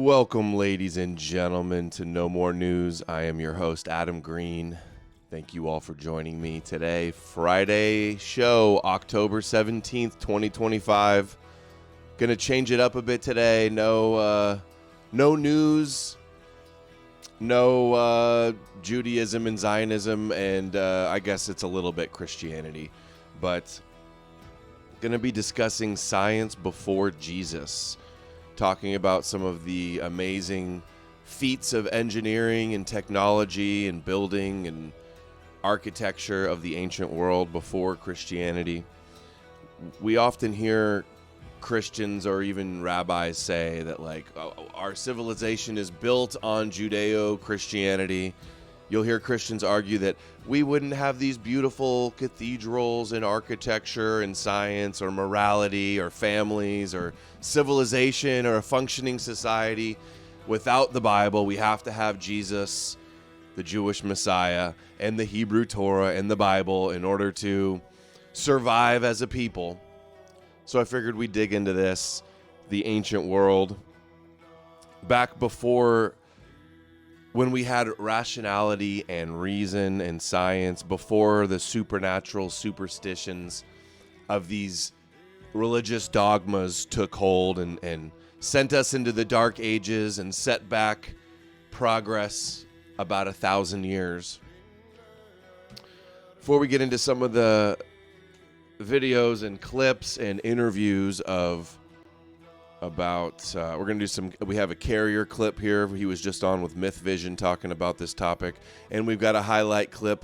Welcome, ladies and gentlemen, to No More News. I am your host, Adam Green. Thank you all for joining me today. Friday show, October 17th, 2025. Gonna change it up a bit today. No news, no Judaism and Zionism, and I guess it's a little bit Christianity. But gonna be discussing science before Jesus. Talking about some of the amazing feats of engineering and technology and building and architecture of the ancient world before Christianity. We often hear Christians or even rabbis say that, like, our civilization is built on Judeo-Christianity. You'll hear Christians argue that we wouldn't have these beautiful cathedrals and architecture and science or morality or families or civilization or a functioning society without the Bible. We have to have Jesus, the Jewish Messiah, and the Hebrew Torah and the Bible in order to survive as a people. So I figured we'd dig into this, the ancient world, back before when we had rationality and reason and science, before the supernatural superstitions of these religious dogmas took hold and sent us into the dark ages and set back progress about 1,000 years. Before we get into some of the videos and clips and interviews we're going to do some, we have a Carrier clip here. He was just on with Myth Vision talking about this topic. And we've got a highlight clip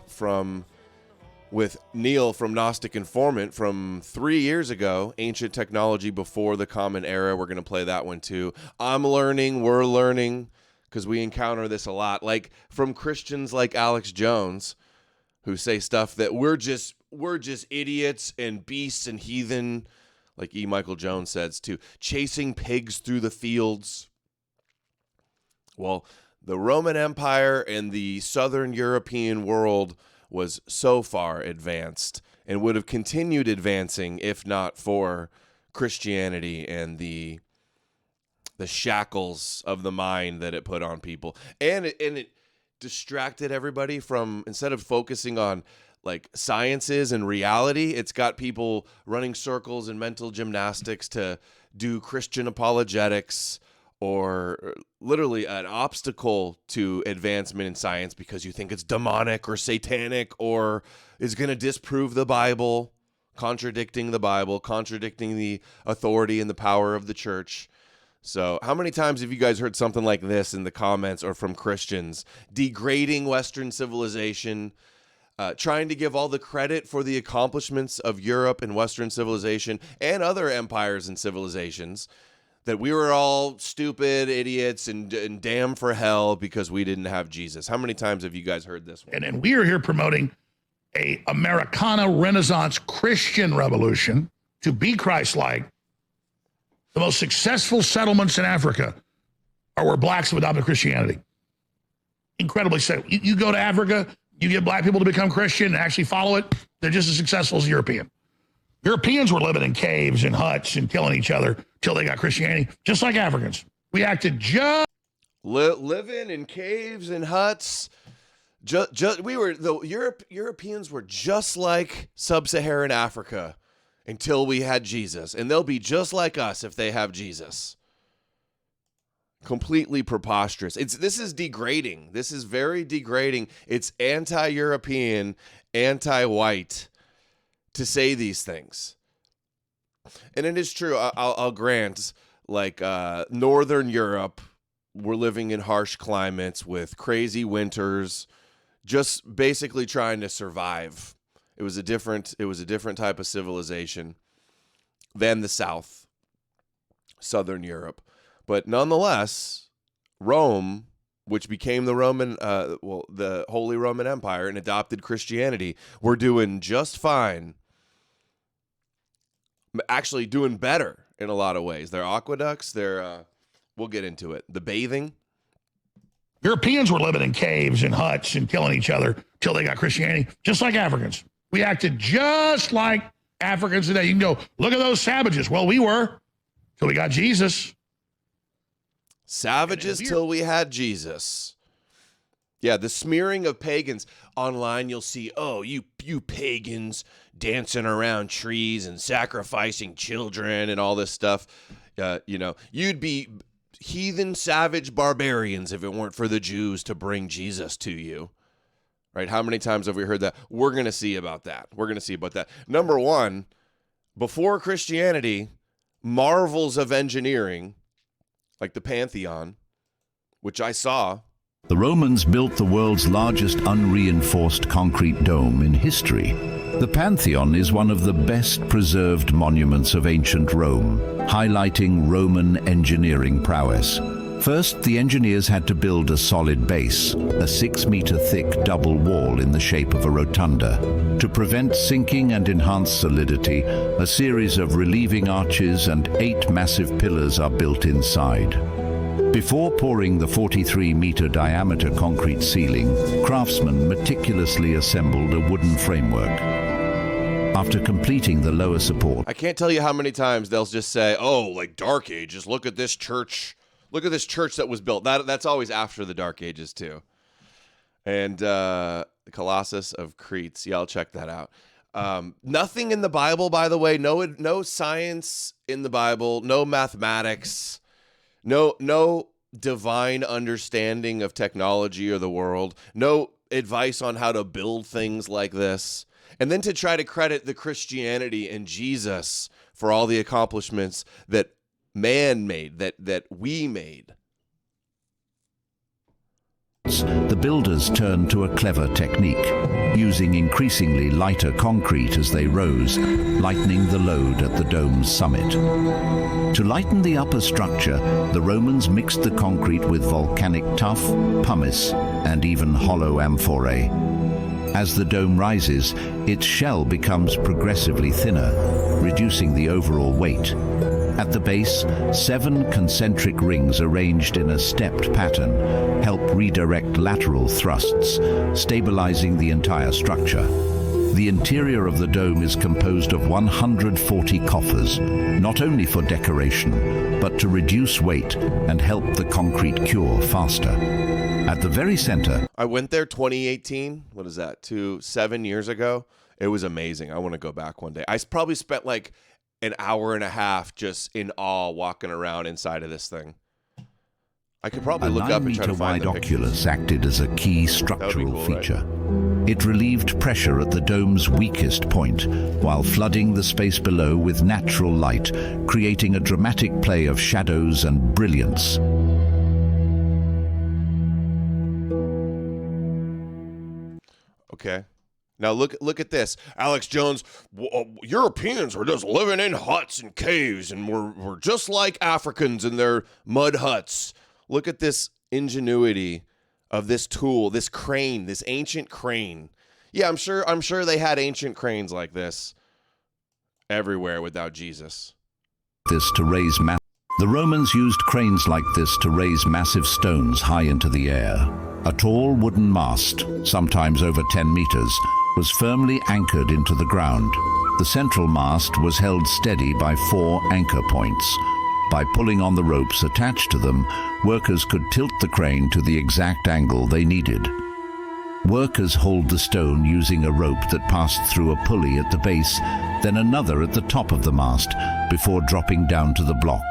with Neil from Gnostic Informant from 3 years ago, Ancient Technology Before the Common Era. We're going to play that one too. We're learning, because we encounter this a lot, like from Christians like Alex Jones, who say stuff that we're just idiots and beasts and heathen, like E. Michael Jones says, too, chasing pigs through the fields. Well, the Roman Empire and the Southern European world was so far advanced and would have continued advancing if not for Christianity and the shackles of the mind that it put on people. And it distracted everybody from, instead of focusing on like sciences and reality, it's got people running circles and mental gymnastics to do Christian apologetics, or literally an obstacle to advancement in science because you think it's demonic or satanic or is going to disprove the Bible, contradicting the authority and the power of the church. So how many times have you guys heard something like this in the comments or from Christians, degrading Western civilization, trying to give all the credit for the accomplishments of Europe and Western civilization and other empires and civilizations, that we were all stupid idiots and damned for hell because we didn't have Jesus? How many times have you guys heard this one? And we are here promoting a Americana Renaissance Christian revolution to be Christ-like. The most successful settlements in Africa are where blacks have adopted Christianity. Incredibly so. You go to Africa, you get black people to become Christian and actually follow it, they're just as successful as European. Europeans were living in caves and huts and killing each other till they got Christianity, just like Africans. We acted just... living in caves and huts. Europeans were just like sub-Saharan Africa until we had Jesus. And they'll be just like us if they have Jesus. Completely preposterous. This is degrading. This is very degrading. It's anti-European, anti-white to say these things. And it is true. I'll grant, like Northern Europe, we're living in harsh climates with crazy winters, just basically trying to survive. It was a different type of civilization than the South, Southern Europe. But nonetheless, Rome, which became the the Holy Roman Empire and adopted Christianity, were doing just fine. Actually doing better in a lot of ways. Their aqueducts, we'll get into it. The bathing. Europeans were living in caves and huts and killing each other till they got Christianity, just like Africans. We acted just like Africans today. You can go, look at those savages. Well, we were, till we got Jesus. Savages till we had Jesus. Yeah, the smearing of pagans. Online, you'll see, oh, you pagans dancing around trees and sacrificing children and all this stuff. You'd be heathen, savage barbarians if it weren't for the Jews to bring Jesus to you. Right? How many times have we heard that? We're going to see about that. Number one, before Christianity, marvels of engineering, like the Pantheon, which I saw. The Romans built the world's largest unreinforced concrete dome in history. The Pantheon is one of the best preserved monuments of ancient Rome, highlighting Roman engineering prowess. First, the engineers had to build a solid base, a 6-meter thick double wall in the shape of a rotunda. To prevent sinking and enhance solidity, a series of relieving arches and 8 massive pillars are built inside. Before pouring the 43-meter diameter concrete ceiling, craftsmen meticulously assembled a wooden framework. After completing the lower support, I can't tell you how many times they'll just say, oh, like Dark Ages, look at this church. Look at this church that was built. That's always after the Dark Ages, too. And the Colossus of Crete. Yeah, I'll check that out. Nothing in the Bible, by the way. No science in the Bible. No mathematics. No divine understanding of technology or the world. No advice on how to build things like this. And then to try to credit the Christianity and Jesus for all the accomplishments that man made, that we made. The builders turned to a clever technique, using increasingly lighter concrete as they rose, lightening the load at the dome's summit. To lighten the upper structure, the Romans mixed the concrete with volcanic tuff, pumice, and even hollow amphorae. As the dome rises, its shell becomes progressively thinner, reducing the overall weight. At the base, 7 concentric rings arranged in a stepped pattern help redirect lateral thrusts, stabilizing the entire structure. The interior of the dome is composed of 140 coffers, not only for decoration, but to reduce weight and help the concrete cure faster. At the very center, I went there 2018. What is that? 7 years ago. It was amazing. I want to go back one day. I probably spent like an hour and a half just in awe walking around inside of this thing. I could probably look up and try to find the pictures. A 9-meter wide oculus acted as a key structural cool, feature. Right? It relieved pressure at the dome's weakest point while flooding the space below with natural light, creating a dramatic play of shadows and brilliance. Okay. Now look at this. Alex Jones, Europeans were just living in huts and caves and we're just like Africans in their mud huts. Look at this ingenuity of this tool, this crane, this ancient crane. Yeah, I'm sure they had ancient cranes like this everywhere without Jesus. The Romans used cranes like this to raise massive stones high into the air. A tall wooden mast, sometimes over 10 meters, was firmly anchored into the ground. The central mast was held steady by 4 anchor points. By pulling on the ropes attached to them, workers could tilt the crane to the exact angle they needed. Workers hold the stone using a rope that passed through a pulley at the base, then another at the top of the mast, before dropping down to the block.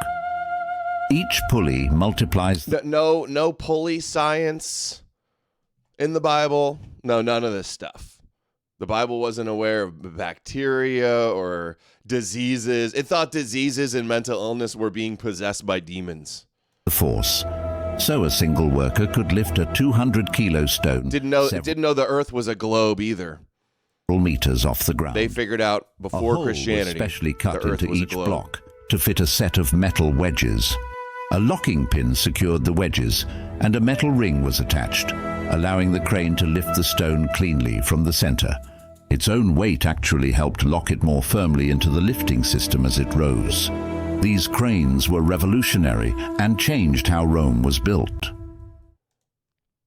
Each pulley multiplies... No pulley science in the Bible. No, none of this stuff. The Bible wasn't aware of bacteria or diseases. It thought diseases and mental illness were being possessed by demons. ...force. So a single worker could lift a 200-kilo stone... Didn't know the earth was a globe either. ...meters off the ground. They figured out before Christianity was specially cut into each block to fit a set of metal wedges. A locking pin secured the wedges, and a metal ring was attached, allowing the crane to lift the stone cleanly from the center. Its own weight actually helped lock it more firmly into the lifting system as it rose. These cranes were revolutionary and changed how Rome was built.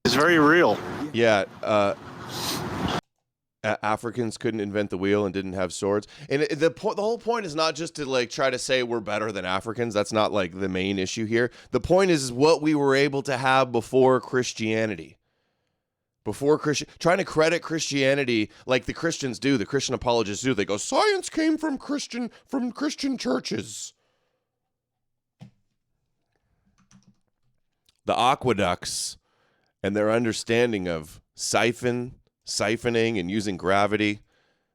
It's very real. Yeah. Africans couldn't invent the wheel and didn't have swords. And the whole point is not just to like try to say we're better than Africans. That's not like the main issue here. The point is what we were able to have before Christianity. Trying to credit Christianity like the Christians do, the Christian apologists do. They go, science came from Christian churches. The aqueducts and their understanding of siphoning and using gravity,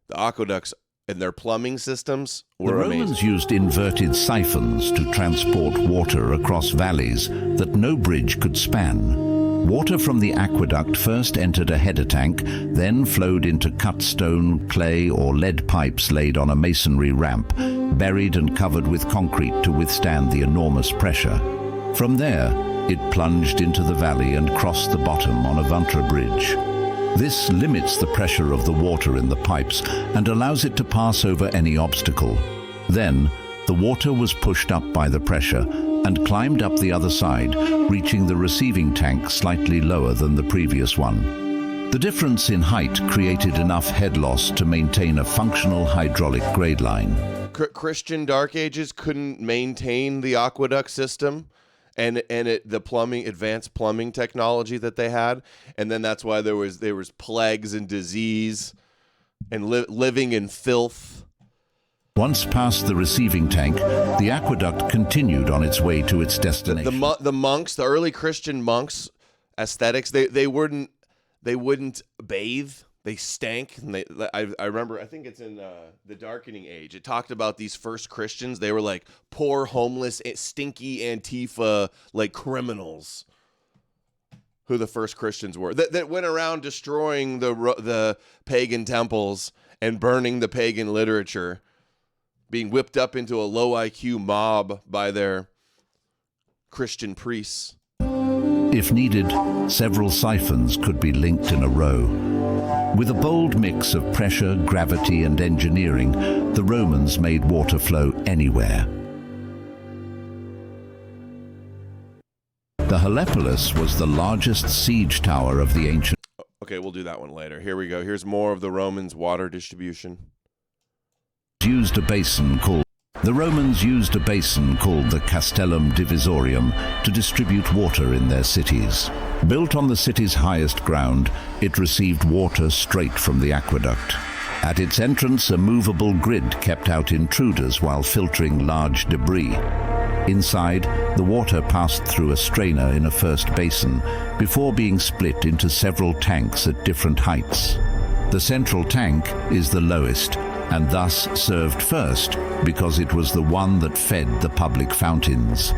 the aqueducts and their plumbing systems were amazing. The Romans used inverted siphons to transport water across valleys that no bridge could span. Water from the aqueduct first entered a header tank, then flowed into cut stone, clay, or lead pipes laid on a masonry ramp, buried and covered with concrete to withstand the enormous pressure. From there, it plunged into the valley and crossed the bottom on a Vantra bridge. This limits the pressure of the water in the pipes and allows it to pass over any obstacle. Then, the water was pushed up by the pressure and climbed up the other side, reaching the receiving tank slightly lower than the previous one. The difference in height created enough head loss to maintain a functional hydraulic grade line. Christian Dark Ages couldn't maintain the aqueduct system and the advanced plumbing technology that they had, and then that's why there was plagues and disease and living in filth. Once past the receiving tank, the aqueduct continued on its way to its destination. The monks, the early Christian monks, aesthetics, they wouldn't bathe. They stank. And I remember, I think it's in the Darkening Age. It talked about these first Christians. They were like poor, homeless, stinky Antifa like criminals. Who the first Christians were that went around destroying the pagan temples and burning the pagan literature, being whipped up into a low IQ mob by their Christian priests. If needed, several siphons could be linked in a row. With a bold mix of pressure, gravity, and engineering, the Romans made water flow anywhere. The Helepolis was the largest siege tower of the ancient... Okay, we'll do that one later. Here we go. Here's more of the Romans' water distribution. The Romans used a basin called the Castellum Divisorium to distribute water in their cities. Built on the city's highest ground, it received water straight from the aqueduct. At its entrance, a movable grid kept out intruders while filtering large debris. Inside, the water passed through a strainer in a first basin before being split into several tanks at different heights. The central tank is the lowest, and thus served first because it was the one that fed the public fountains.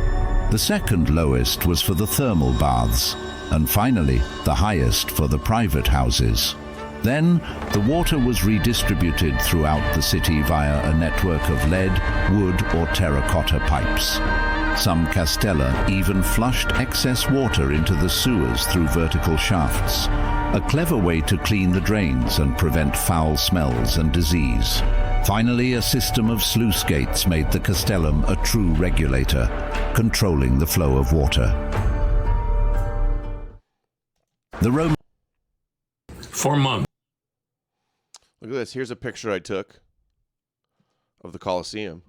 The second lowest was for the thermal baths, and finally the highest for the private houses. Then the water was redistributed throughout the city via a network of lead, wood, or terracotta pipes. Some castella even flushed excess water into the sewers through vertical shafts, a clever way to clean the drains and prevent foul smells and disease. Finally, a system of sluice gates made the castellum a true regulator, controlling the flow of water. The Roman... For months. Look at this. Here's a picture I took of the Colosseum.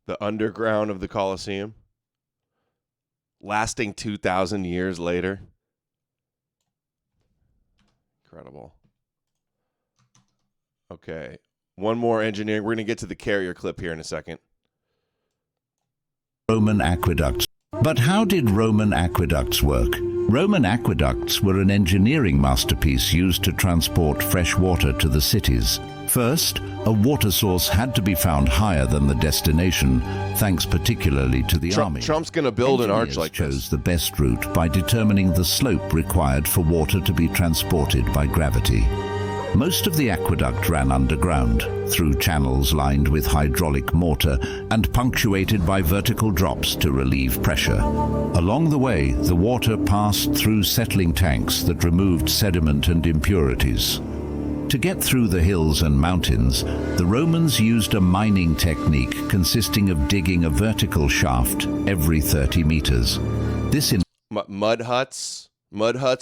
The underground of the Colosseum. Lasting 2,000 years later. Incredible. Okay. One more engineering. We're going to get to the carrier clip here in a second. Roman aqueducts. But how did Roman aqueducts work? Roman aqueducts were an engineering masterpiece used to transport fresh water to the cities. First, a water source had to be found higher than the destination, thanks particularly to the army. Trump's going to build an arch like this. Chose the best route by determining the slope required for water to be transported by gravity. Most of the aqueduct ran underground, through channels lined with hydraulic mortar and punctuated by vertical drops to relieve pressure. Along the way, the water passed through settling tanks that removed sediment and impurities. To get through the hills and mountains, the Romans used a mining technique consisting of digging a vertical shaft every 30 meters. This mud huts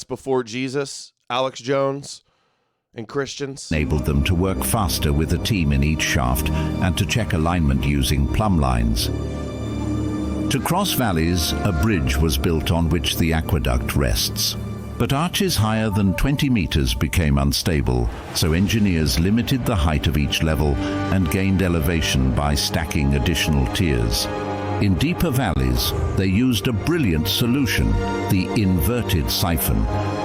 before Jesus, Alex Jones. And Christians? Enabled them to work faster with a team in each shaft and to check alignment using plumb lines. To cross valleys, a bridge was built on which the aqueduct rests. But arches higher than 20 meters became unstable, so engineers limited the height of each level and gained elevation by stacking additional tiers. In deeper valleys, they used a brilliant solution, the inverted siphon,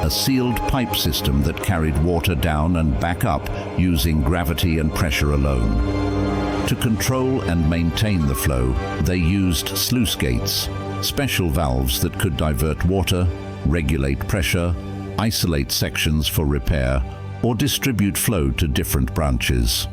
a sealed pipe system that carried water down and back up using gravity and pressure alone. To control and maintain the flow, they used sluice gates, special valves that could divert water, regulate pressure, isolate sections for repair, or distribute flow to different branches.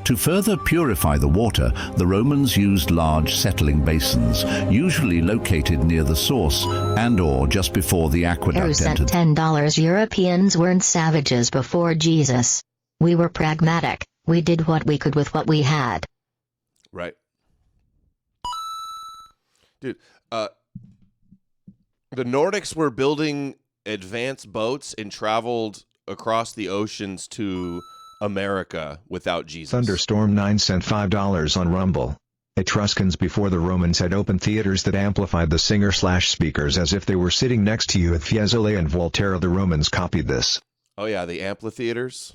To further purify the water, the Romans used large settling basins, usually located near the source and/or just before the aqueduct entered. $10. Europeans weren't savages before Jesus. We were pragmatic. We did what we could with what we had. Right. Dude, the Nordics were building advanced boats and traveled across the oceans to America without Jesus. Thunderstorm 9 sent $5 on Rumble. Etruscans before the Romans had opened theaters that amplified the singer/speakers as if they were sitting next to you at Fiesole and Volterra. The Romans copied this. Oh yeah, the amphitheaters.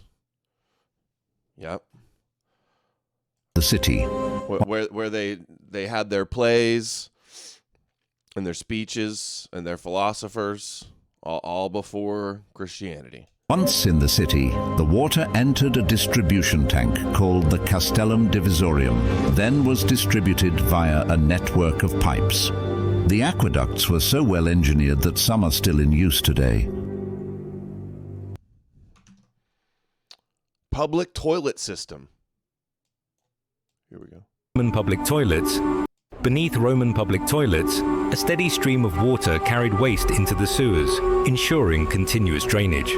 Yep. The city. Where they had their plays and their speeches and their philosophers, all before Christianity. Once in the city, the water entered a distribution tank called the Castellum Divisorium, then was distributed via a network of pipes. The aqueducts were so well engineered that some are still in use today. Public toilet system. Here we go. Roman public toilets. Beneath Roman public toilets, a steady stream of water carried waste into the sewers, ensuring continuous drainage.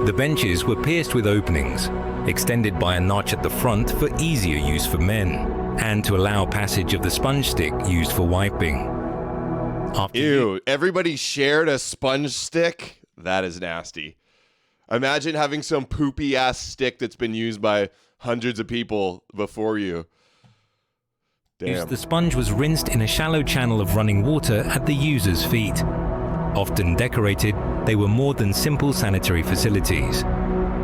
The benches were pierced with openings, extended by a notch at the front for easier use for men, and to allow passage of the sponge stick used for wiping. Ew, everybody shared a sponge stick? That is nasty. Imagine having some poopy ass stick that's been used by hundreds of people before you. Damn. The sponge was rinsed in a shallow channel of running water at the user's feet. Often decorated, they were more than simple sanitary facilities.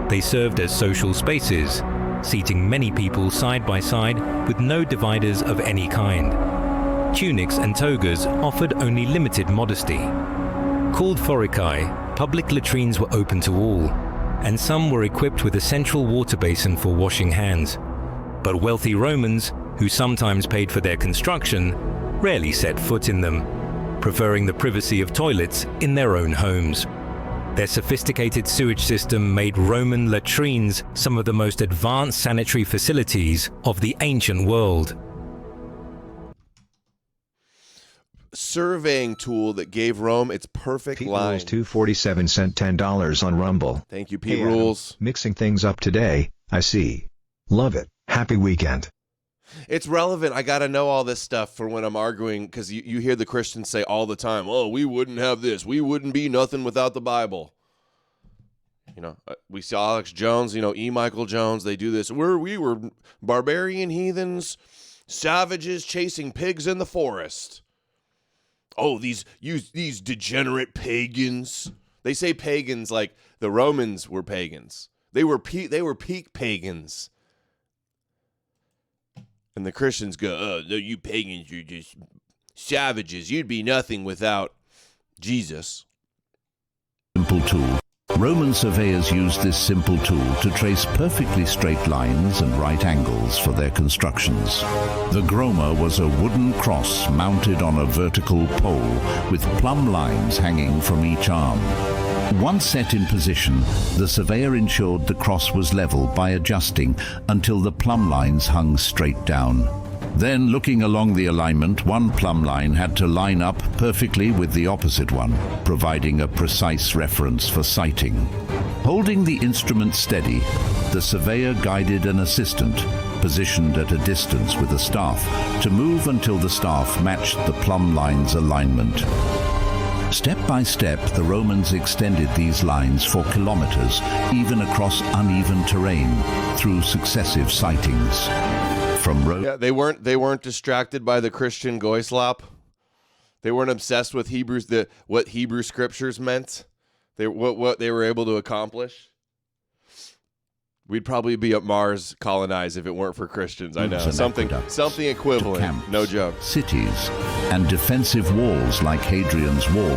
They served as social spaces, seating many people side by side with no dividers of any kind. Tunics and togas offered only limited modesty. Called foricae, public latrines were open to all, and some were equipped with a central water basin for washing hands. But wealthy Romans, who sometimes paid for their construction, rarely set foot in them, preferring the privacy of toilets in their own homes. Their sophisticated sewage system made Roman latrines some of the most advanced sanitary facilities of the ancient world. Surveying tool that gave Rome its perfect Pete line. Rules 247 sent $10 on Rumble. Thank you, Pete Hey, Rules. Adam, mixing things up today, I see. Love it. Happy weekend. It's relevant. I got to know all this stuff for when I'm arguing, because you hear the Christians say all the time, oh, we wouldn't have this. We wouldn't be nothing without the Bible. You know, we saw Alex Jones, E. Michael Jones. They do this. We were barbarian heathens, savages chasing pigs in the forest. Oh, these degenerate pagans. They say pagans like the Romans were pagans. They were peak pagans. And the Christians go, oh, no, you pagans, you're just savages. You'd be nothing without Jesus. Simple tool. Roman surveyors used this simple tool to trace perfectly straight lines and right angles for their constructions. The groma was a wooden cross mounted on a vertical pole with plumb lines hanging from each arm. Once set in position, the surveyor ensured the cross was level by adjusting until the plumb lines hung straight down. Then, looking along the alignment, one plumb line had to line up perfectly with the opposite one, providing a precise reference for sighting. Holding the instrument steady, the surveyor guided an assistant, positioned at a distance with a staff, to move until the staff matched the plumb line's alignment. Step by step, the Romans extended these lines for kilometers, even across uneven terrain, through successive sightings. From Yeah, they weren't distracted by the Christian Goyslop. They weren't obsessed with what Hebrew scriptures meant. What they were able to accomplish. We'd probably be at Mars colonized if it weren't for Christians. I know. Something equivalent. Camps, no joke. Cities, and defensive walls like Hadrian's Wall,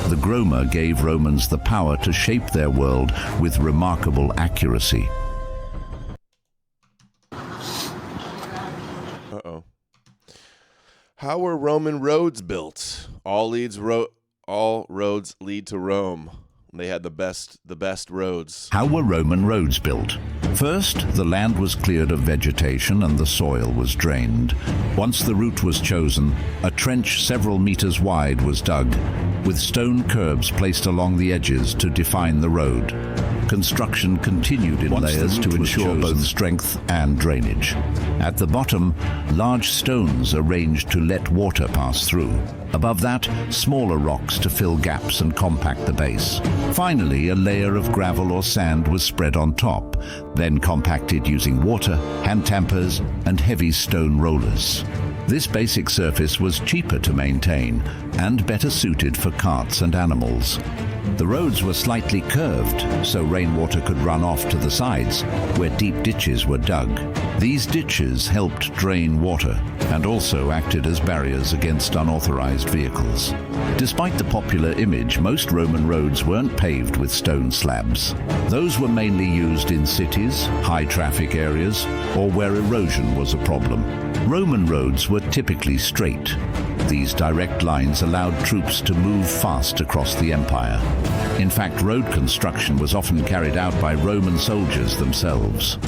the Groma gave Romans the power to shape their world with remarkable accuracy. Uh-oh. How were Roman roads built? All roads lead to Rome. They had the best roads. How were Roman roads built? First, the land was cleared of vegetation and the soil was drained. Once the route was chosen, a trench several meters wide was dug, with stone curbs placed along the edges to define the road. Construction continued in layers to ensure both strength and drainage. At the bottom, large stones arranged to let water pass through. Above that, smaller rocks to fill gaps and compact the base. Finally, a layer of gravel or sand was spread on top, then compacted using water, hand tampers, and heavy stone rollers. This basic surface was cheaper to maintain and better suited for carts and animals. The roads were slightly curved, so rainwater could run off to the sides, where deep ditches were dug. These ditches helped drain water and also acted as barriers against unauthorized vehicles. Despite the popular image, most Roman roads weren't paved with stone slabs. Those were mainly used in cities, high traffic areas, or where erosion was a problem. Roman roads were typically straight. These direct lines allowed troops to move fast across the empire. In fact, road construction was often carried out by Roman soldiers themselves.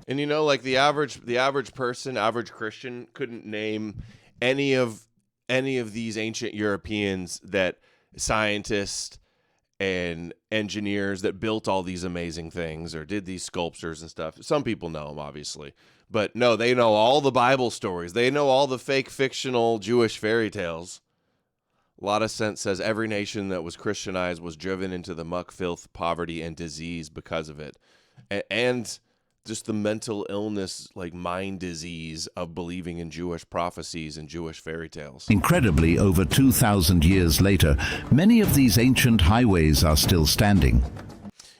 And you know, like the average person, average Christian, couldn't name any of these ancient Europeans that scientists and engineers that built all these amazing things or did these sculptures and stuff. Some people know them, obviously. But no, they know all the Bible stories. They know all the fake fictional Jewish fairy tales. A lot of sense says every nation that was Christianized was driven into the muck, filth, poverty, and disease because of it. And just the mental illness, like mind disease of believing in Jewish prophecies and Jewish fairy tales. Incredibly, over 2,000 years later, many of these ancient highways are still standing.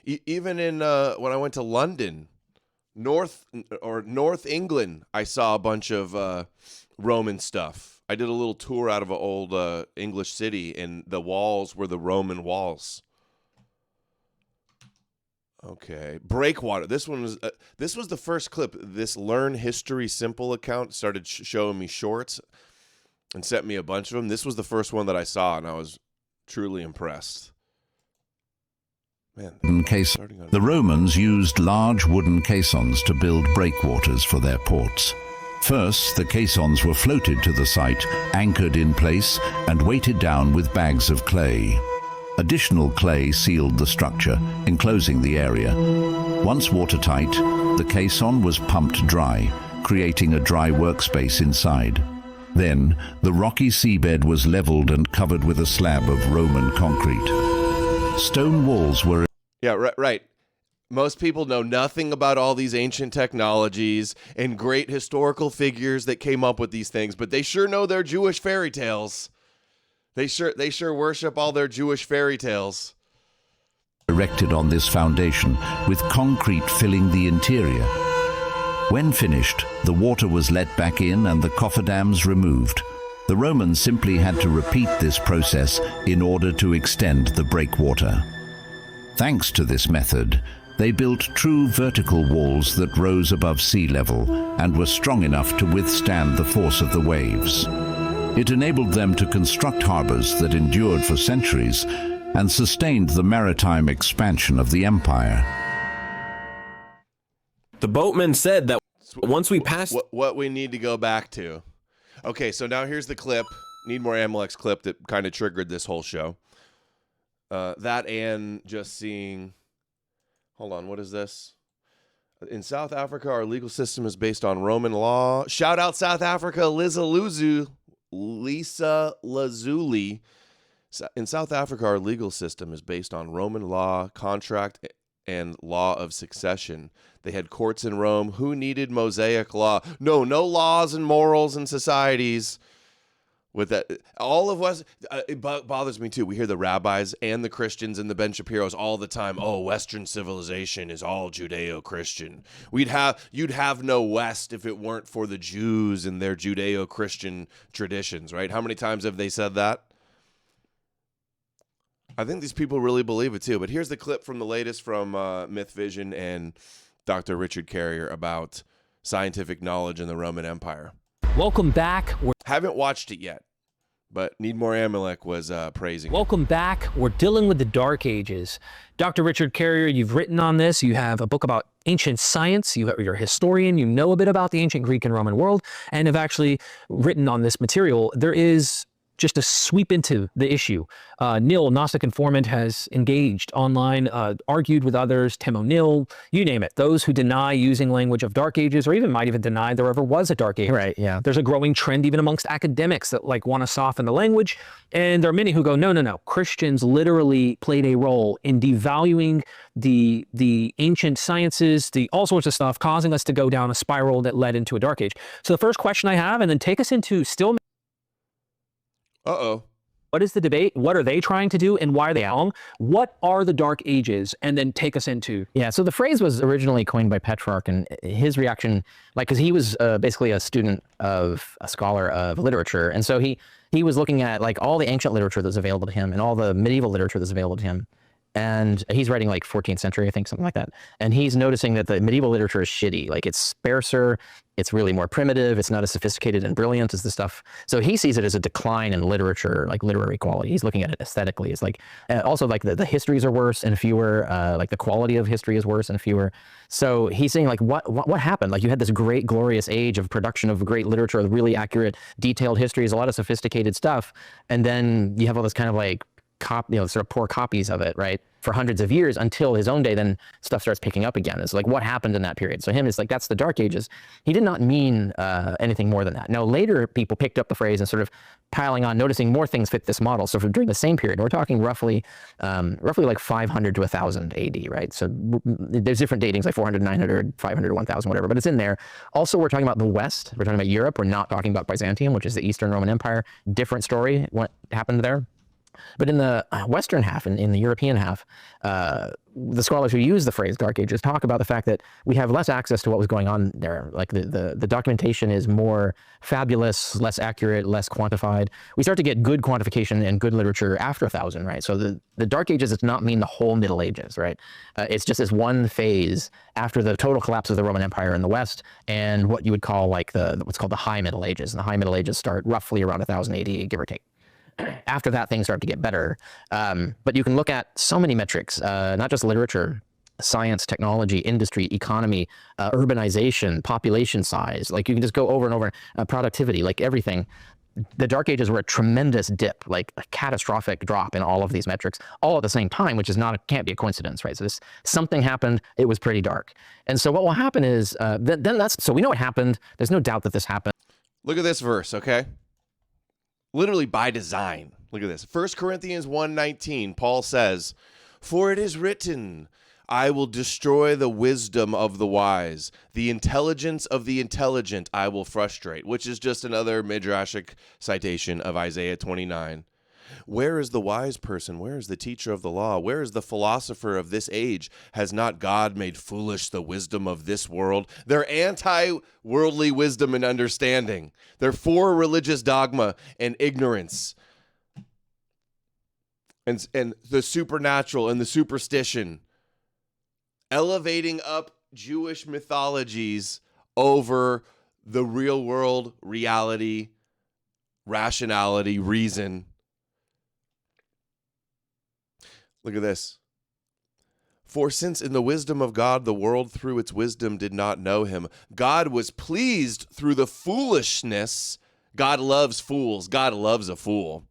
Even in when I went to London, North England, I saw a bunch of Roman stuff. I did a little tour out of an old English city, and the walls were the Roman walls. Okay, breakwater. This was the first clip. This Learn History Simple account started showing me shorts and sent me a bunch of them. This was the first one that I saw, and I was truly impressed. Man, the Romans used large wooden caissons to build breakwaters for their ports. First, the caissons were floated to the site, anchored in place, and weighted down with bags of clay. Additional clay sealed the structure, enclosing the area. Once watertight, the caisson was pumped dry, creating a dry workspace inside. Then, the rocky seabed was leveled and covered with a slab of Roman concrete. Stone walls were... Yeah, right. Most people know nothing about all these ancient technologies and great historical figures that came up with these things, but they sure know their Jewish fairy tales. They sure worship all their Jewish fairy tales. Erected on this foundation, with concrete filling the interior. When finished, the water was let back in and the cofferdams removed. The Romans simply had to repeat this process in order to extend the breakwater. Thanks to this method, they built true vertical walls that rose above sea level and were strong enough to withstand the force of the waves. It enabled them to construct harbors that endured for centuries and sustained the maritime expansion of the empire. The boatman said that once we passed... What we need to go back to. Okay, so now here's the clip. Need more Amalek's clip that kind of triggered this whole show. That and just seeing... Hold on, what is this? In South Africa, our legal system is based on Roman law. Shout out South Africa, Lisa Lazuli In South Africa, our legal system is based on Roman law, contract, and law of succession. They had courts in Rome. Who needed Mosaic law? No laws and morals and societies. With that, all of us, it bothers me too. We hear the rabbis and the Christians and the Ben Shapiros all the time. Oh, Western civilization is all Judeo-Christian. You'd have no West if it weren't for the Jews and their Judeo-Christian traditions, right? How many times have they said that? I think these people really believe it too. But here's the clip from the latest from Myth Vision and Dr. Richard Carrier about scientific knowledge in the Roman Empire. Welcome back. Haven't watched it yet, but Need More Amalek was praising it. Welcome back. We're dealing with the Dark Ages. Dr. Richard Carrier, you've written on this. You have a book about ancient science. You're a historian. You know a bit about the ancient Greek and Roman world and have actually written on this material. There is just a sweep into the issue. Nil, Gnostic informant, has engaged online, argued with others, Tim O'Neill, you name it. Those who deny using language of Dark Ages, or even might even deny there ever was a Dark Age. Right, yeah. There's a growing trend even amongst academics that want to soften the language. And there are many who go, no. Christians literally played a role in devaluing the ancient sciences, all sorts of stuff, causing us to go down a spiral that led into a Dark Age. So the first question I have, and then take us into still... Uh-oh. What is the debate? What are they trying to do? And why are they wrong? What are the Dark Ages? And then take us into... Yeah, so the phrase was originally coined by Petrarch, and his reaction, because he was basically a scholar of literature. And so he was looking at all the ancient literature that's available to him and all the medieval literature that's available to him. And he's writing 14th century, I think, something like that. And he's noticing that the medieval literature is shitty. It's sparser, it's really more primitive, it's not as sophisticated and brilliant as the stuff. So he sees it as a decline in literature, literary quality. He's looking at it aesthetically. It's also the histories are worse and fewer, the quality of history is worse and fewer. So he's saying what happened? You had this great glorious age of production of great literature, really accurate, detailed histories, a lot of sophisticated stuff. And then you have all this kind of sort of poor copies of it, right, for hundreds of years until his own day. Then stuff starts picking up again. It's what happened in that period. So him is that's the Dark Ages. He did not mean anything more than that. Now later people picked up the phrase and sort of piling on, noticing more things fit this model. So during the same period, we're talking roughly 500 to 1000 AD, right? So there's different datings, 400, 900, 500, 1000, whatever, but it's in there. Also, we're talking about the West. We're talking about Europe. We're not talking about Byzantium, which is the Eastern Roman Empire. Different story, what happened there. But in the Western half, in the European half, the scholars who use the phrase Dark Ages talk about the fact that we have less access to what was going on there. The documentation is more fabulous, less accurate, less quantified. We start to get good quantification and good literature after 1000, right? So the Dark Ages does not mean the whole Middle Ages, right? It's just this one phase after the total collapse of the Roman Empire in the West and what you would call what's called the High Middle Ages. And the High Middle Ages start roughly around 1000 AD, give or take. After that, things start to get better. But you can look at so many metrics, not just literature, science, technology, industry, economy, urbanization, population size. You can just go over and over, productivity, everything. The Dark Ages were a tremendous dip, a catastrophic drop in all of these metrics, all at the same time, which can't be a coincidence, right? So something happened, it was pretty dark. And so what will happen is, so we know what happened. There's no doubt that this happened. Look at this verse, okay? Literally by design. Look at this. 1 Corinthians 1:19, Paul says, "For it is written, I will destroy the wisdom of the wise. The intelligence of the intelligent I will frustrate," which is just another midrashic citation of Isaiah 29. Where is the wise person? Where is the teacher of the law? Where is the philosopher of this age? Has not God made foolish the wisdom of this world? They're anti-worldly wisdom and understanding. They're for religious dogma and ignorance. And the supernatural and the superstition. Elevating up Jewish mythologies over the real world, reality, rationality, reason. Look at this. "For since in the wisdom of God, the world through its wisdom did not know him, God was pleased through the foolishness." God loves fools. God loves a fool.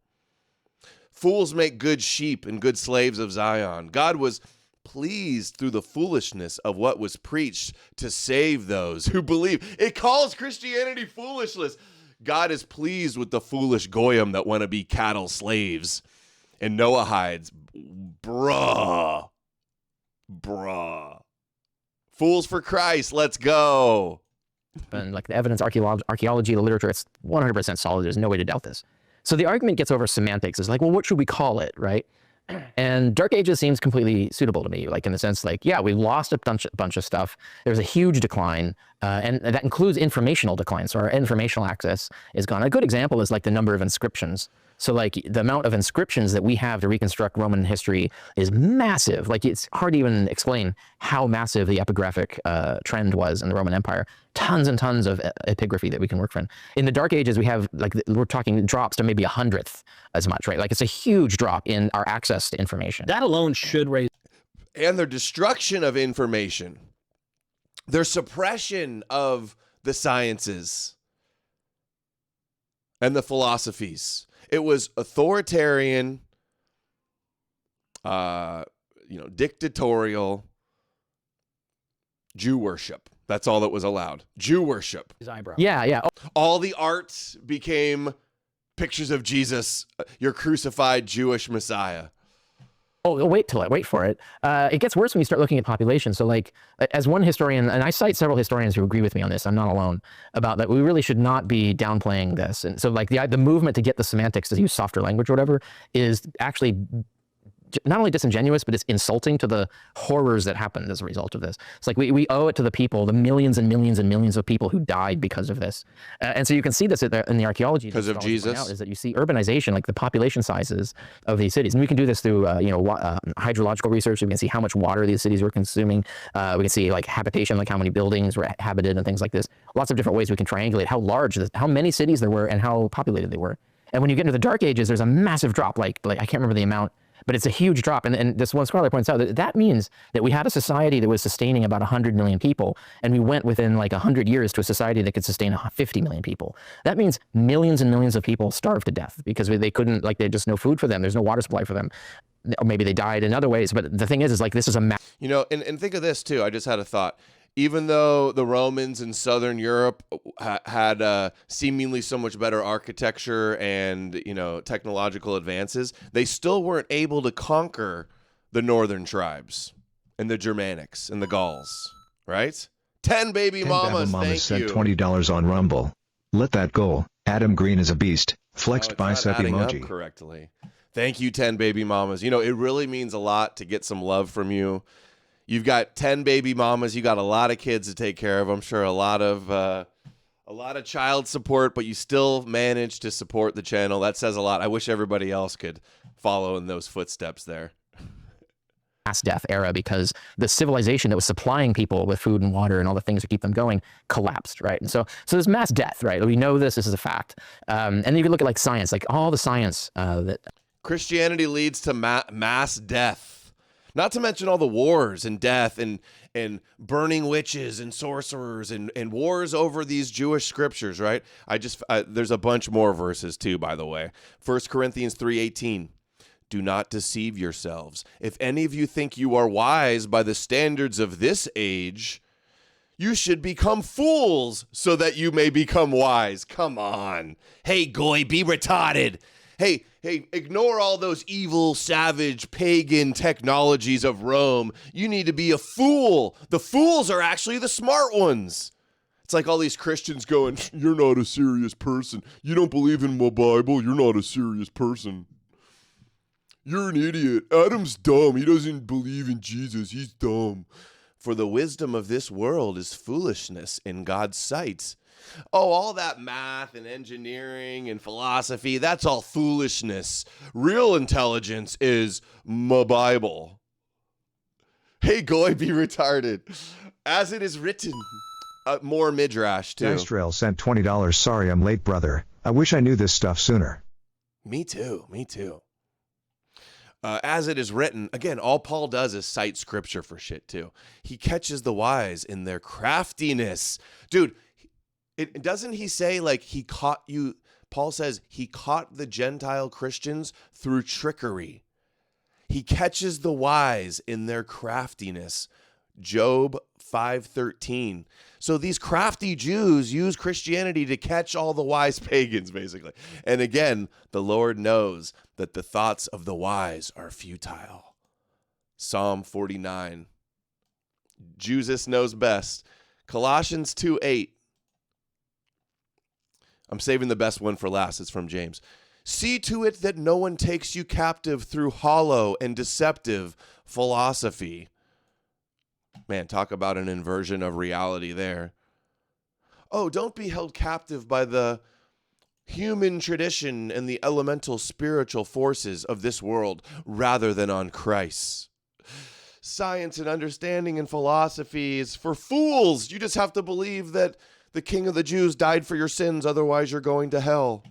"Fools make good sheep and good slaves of Zion. God was pleased through the foolishness of what was preached to save those who believe." It calls Christianity foolishness. God is pleased with the foolish goyim that want to be cattle slaves. and Noahides. Bruh. Fools for Christ, let's go. And like the evidence, archaeology, the literature, it's 100% solid. There's no way to doubt this. So the argument gets over semantics. It's like, well, what should we call it, right? And Dark Ages seems completely suitable to me, like in the sense, like, yeah, we lost a bunch of stuff. There's a huge decline, and that includes informational decline. So our informational access is gone. A good example is like the number of inscriptions. So like the amount of inscriptions that we have to reconstruct Roman history is massive. Like it's hard to even explain how massive the epigraphic trend was in the Roman Empire. Tons and tons of epigraphy that we can work from. In the Dark Ages, we have like, we're talking drops to maybe 100th as much, right? Like it's a huge drop in our access to information. That alone should raise. And their destruction of information, their suppression of the sciences and the philosophies. It was authoritarian, dictatorial Jew worship. That's all that was allowed. Jew worship. His eyebrow. Yeah. All the art became pictures of Jesus, your crucified Jewish Messiah. Oh, wait for it. It gets worse when you start looking at population. So like, as one historian, and I cite several historians who agree with me on this, I'm not alone, about that we really should not be downplaying this. And so like the movement to get the semantics to use softer language or whatever is actually not only disingenuous, but it's insulting to the horrors that happened as a result of this. It's like we owe it to the people, the millions and millions and millions of people who died because of this. And so you can see this in the archaeology. Because of Jesus? Is that you see urbanization, like the population sizes of these cities. And we can do this through, hydrological research. We can see how much water these cities were consuming. We can see like habitation, like how many buildings were habited and things like this. Lots of different ways we can triangulate how many cities there were and how populated they were. And when you get into the Dark Ages, there's a massive drop. Like I can't remember the amount, but it's a huge drop. And this one scholar points out that means that we had a society that was sustaining about 100 million people, and we went within like 100 years to a society that could sustain 50 million people. That means millions and millions of people starved to death because they couldn't, like, they had just no food for them. There's no water supply for them. Or maybe they died in other ways. But the thing is like, this is a and think of this too. I just had a thought. Even though the Romans in Southern Europe had seemingly so much better architecture and, technological advances, they still weren't able to conquer the northern tribes and the Germanics and the Gauls, right? 10 baby mamas, thank sent you. $20 on Rumble. Let that go. Adam Green is a beast. Flexed bicep emoji. Up correctly. Thank you, 10 baby mamas. It really means a lot to get some love from you. You've got 10 baby mamas. You got a lot of kids to take care of. I'm sure a lot of child support, but you still manage to support the channel. That says a lot. I wish everybody else could follow in those footsteps there. Mass death era, because the civilization that was supplying people with food and water and all the things to keep them going collapsed, right? And so there's mass death, right? We know this is a fact. And then you can look at like science, like all the science that Christianity leads to mass death. Not to mention all the wars and death and burning witches and sorcerers and wars over these Jewish scriptures, right? There's a bunch more verses too, by the way. 1 Corinthians 3:18. Do not deceive yourselves. If any of you think you are wise by the standards of this age, you should become fools so that you may become wise. Come on. Hey, goy, be retarded. Hey, ignore all those evil, savage, pagan technologies of Rome. You need to be a fool. The fools are actually the smart ones. It's like all these Christians going, you're not a serious person. You don't believe in the Bible. You're not a serious person. You're an idiot. Adam's dumb. He doesn't believe in Jesus. He's dumb. For the wisdom of this world is foolishness in God's sight. Oh, all that math and engineering and philosophy, that's all foolishness. Real intelligence is my Bible. Hey, goy, be retarded. As it is written. More midrash, too. Astrael sent $20. Sorry I'm late, brother. I wish I knew this stuff sooner. Me too. As it is written, again, all Paul does is cite scripture for shit, too. He catches the wise in their craftiness. Dude, doesn't he say, like, he caught you? Paul says he caught the Gentile Christians through trickery. He catches the wise in their craftiness. Job 5:13. So these crafty Jews use Christianity to catch all the wise pagans, basically. And again, the Lord knows that the thoughts of the wise are futile. Psalm 49. Jesus knows best. Colossians 2:8. I'm saving the best one for last. It's from James. See to it that no one takes you captive through hollow and deceptive philosophy. Man, talk about an inversion of reality there. Oh, don't be held captive by the human tradition and the elemental spiritual forces of this world rather than on Christ. Science and understanding and philosophy is for fools. You just have to believe that the King of the Jews died for your sins, otherwise you're going to hell.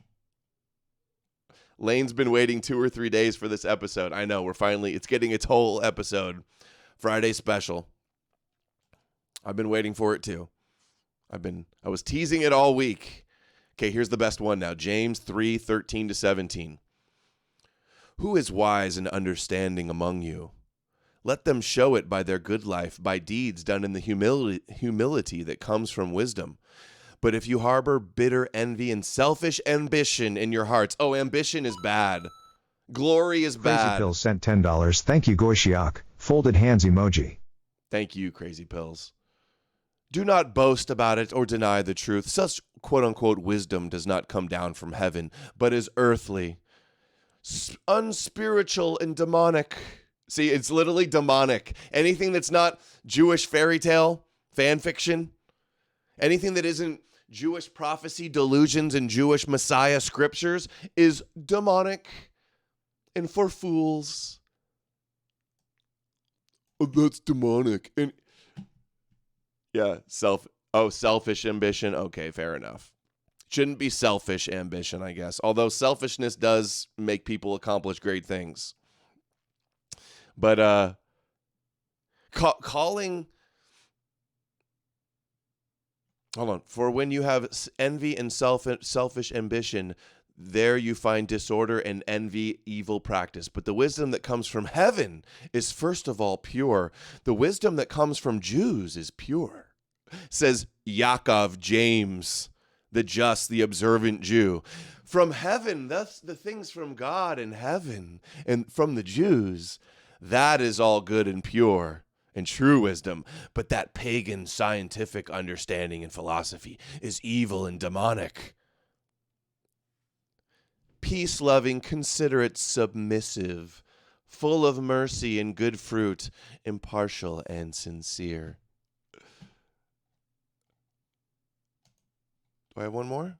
Lane's been waiting 2 or 3 days for this episode. I know, it's getting its whole episode. Friday special. I've been waiting for it too. I was teasing it all week. Okay, here's the best one now. James 3:13-17. Who is wise and understanding among you? Let them show it by their good life, by deeds done in the humility that comes from wisdom. But if you harbor bitter envy and selfish ambition in your hearts, ambition is bad. Glory is bad. Crazy Pills sent $10. Thank you, Goishiak. Folded hands emoji. Thank you, Crazy Pills. Do not boast about it or deny the truth. Such quote-unquote wisdom does not come down from heaven, but is earthly, unspiritual, and demonic. See, it's literally demonic. Anything that's not Jewish fairy tale, fan fiction, anything that isn't Jewish prophecy, delusions, and Jewish Messiah scriptures is demonic and for fools. Oh, that's demonic. And yeah, selfish ambition. Okay, fair enough. Shouldn't be selfish ambition, I guess. Although selfishness does make people accomplish great things. But calling... Hold on. For when you have envy and selfish ambition, there you find disorder and envy, evil practice. But the wisdom that comes from heaven is first of all pure. The wisdom that comes from Jews is pure. Says Yaakov, James, the just, the observant Jew. From heaven, that's the things from God in heaven and from the Jews. That is all good and pure and true wisdom, but that pagan scientific understanding and philosophy is evil and demonic. Peace-loving, considerate, submissive, full of mercy and good fruit, impartial and sincere. Do I have one more?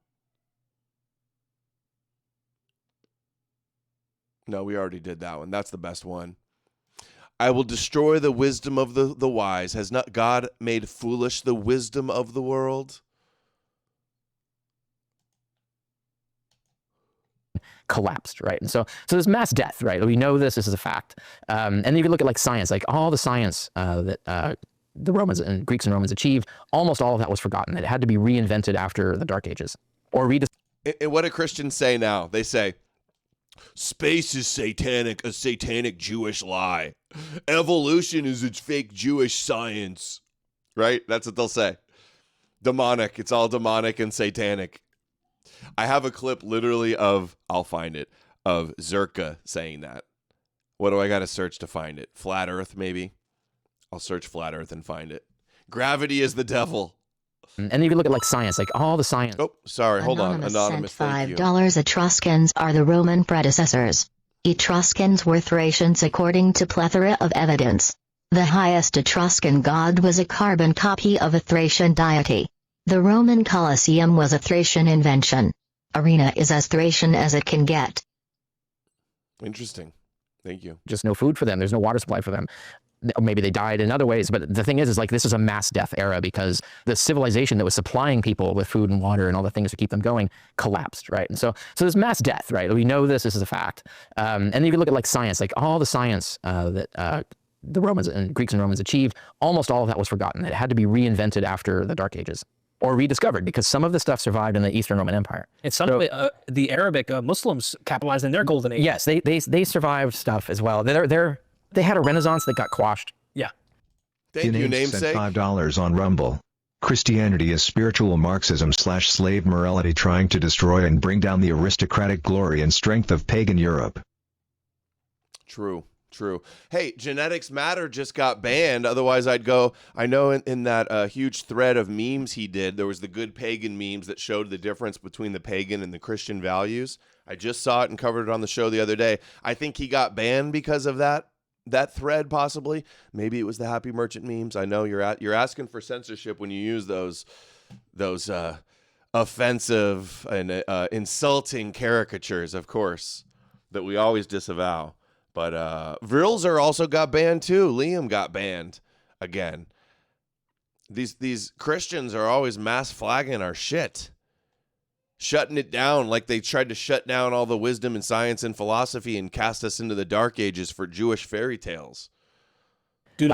No, we already did that one. That's the best one. I will destroy the wisdom of the wise. Has not God made foolish the wisdom of the world? Collapsed, right? And so there's mass death, right? We know this is a fact. And then you can look at like science, like all the science that the Romans and Greeks and Romans achieved, almost all of that was forgotten. It had to be reinvented after the Dark Ages. Or And what do Christians say now? They say, space is satanic, a satanic Jewish lie. Evolution is its fake Jewish science. Right? That's what they'll say. Demonic. It's all demonic and satanic. I have a clip literally I'll find it, of Zerka saying that. What do I got to search to find it? Flat Earth, maybe? I'll search Flat Earth and find it. Gravity is the devil. And then you can look at like science, like all the science. Oh, sorry. Hold on. Anonymous, thank you. $5 Etruscans are the Roman predecessors. Etruscans were Thracians according to plethora of evidence. The highest Etruscan god was a carbon copy of a Thracian deity. The Roman Colosseum was a Thracian invention. Arena is as Thracian as it can get. Interesting. Thank you. Just no food for them. There's no water supply for them. Maybe they died in other ways, but the thing is like this is a mass death era because the civilization that was supplying people with food and water and all the things to keep them going collapsed, right? And so there's mass death, right? We know this is a fact. And then you can look at like science, like all the science that the Romans and Greeks and Romans achieved, almost all of that was forgotten. It had to be reinvented after the Dark Ages. Or rediscovered, because some of the stuff survived in the Eastern Roman Empire. And some of it, the Arabic Muslims capitalized in their golden age. Yes, they survived stuff as well. They had a renaissance that got quashed. Yeah. Thank you, Names sent namesake. $5 on Rumble. Christianity is spiritual Marxism/slave morality trying to destroy and bring down the aristocratic glory and strength of pagan Europe. True. Hey, Genetics Matter just got banned. Otherwise, I'd go. I know in that huge thread of memes he did, there was the good pagan memes that showed the difference between the pagan and the Christian values. I just saw it and covered it on the show the other day. I think he got banned because of that thread, possibly. Maybe it was the Happy Merchant memes. I know you're asking for censorship when you use those offensive and insulting caricatures, of course, that we always disavow. But Vrilzer also got banned too. Liam got banned again. These Christians are always mass flagging our shit, shutting it down like they tried to shut down all the wisdom and science and philosophy and cast us into the dark ages for Jewish fairy tales. Dude,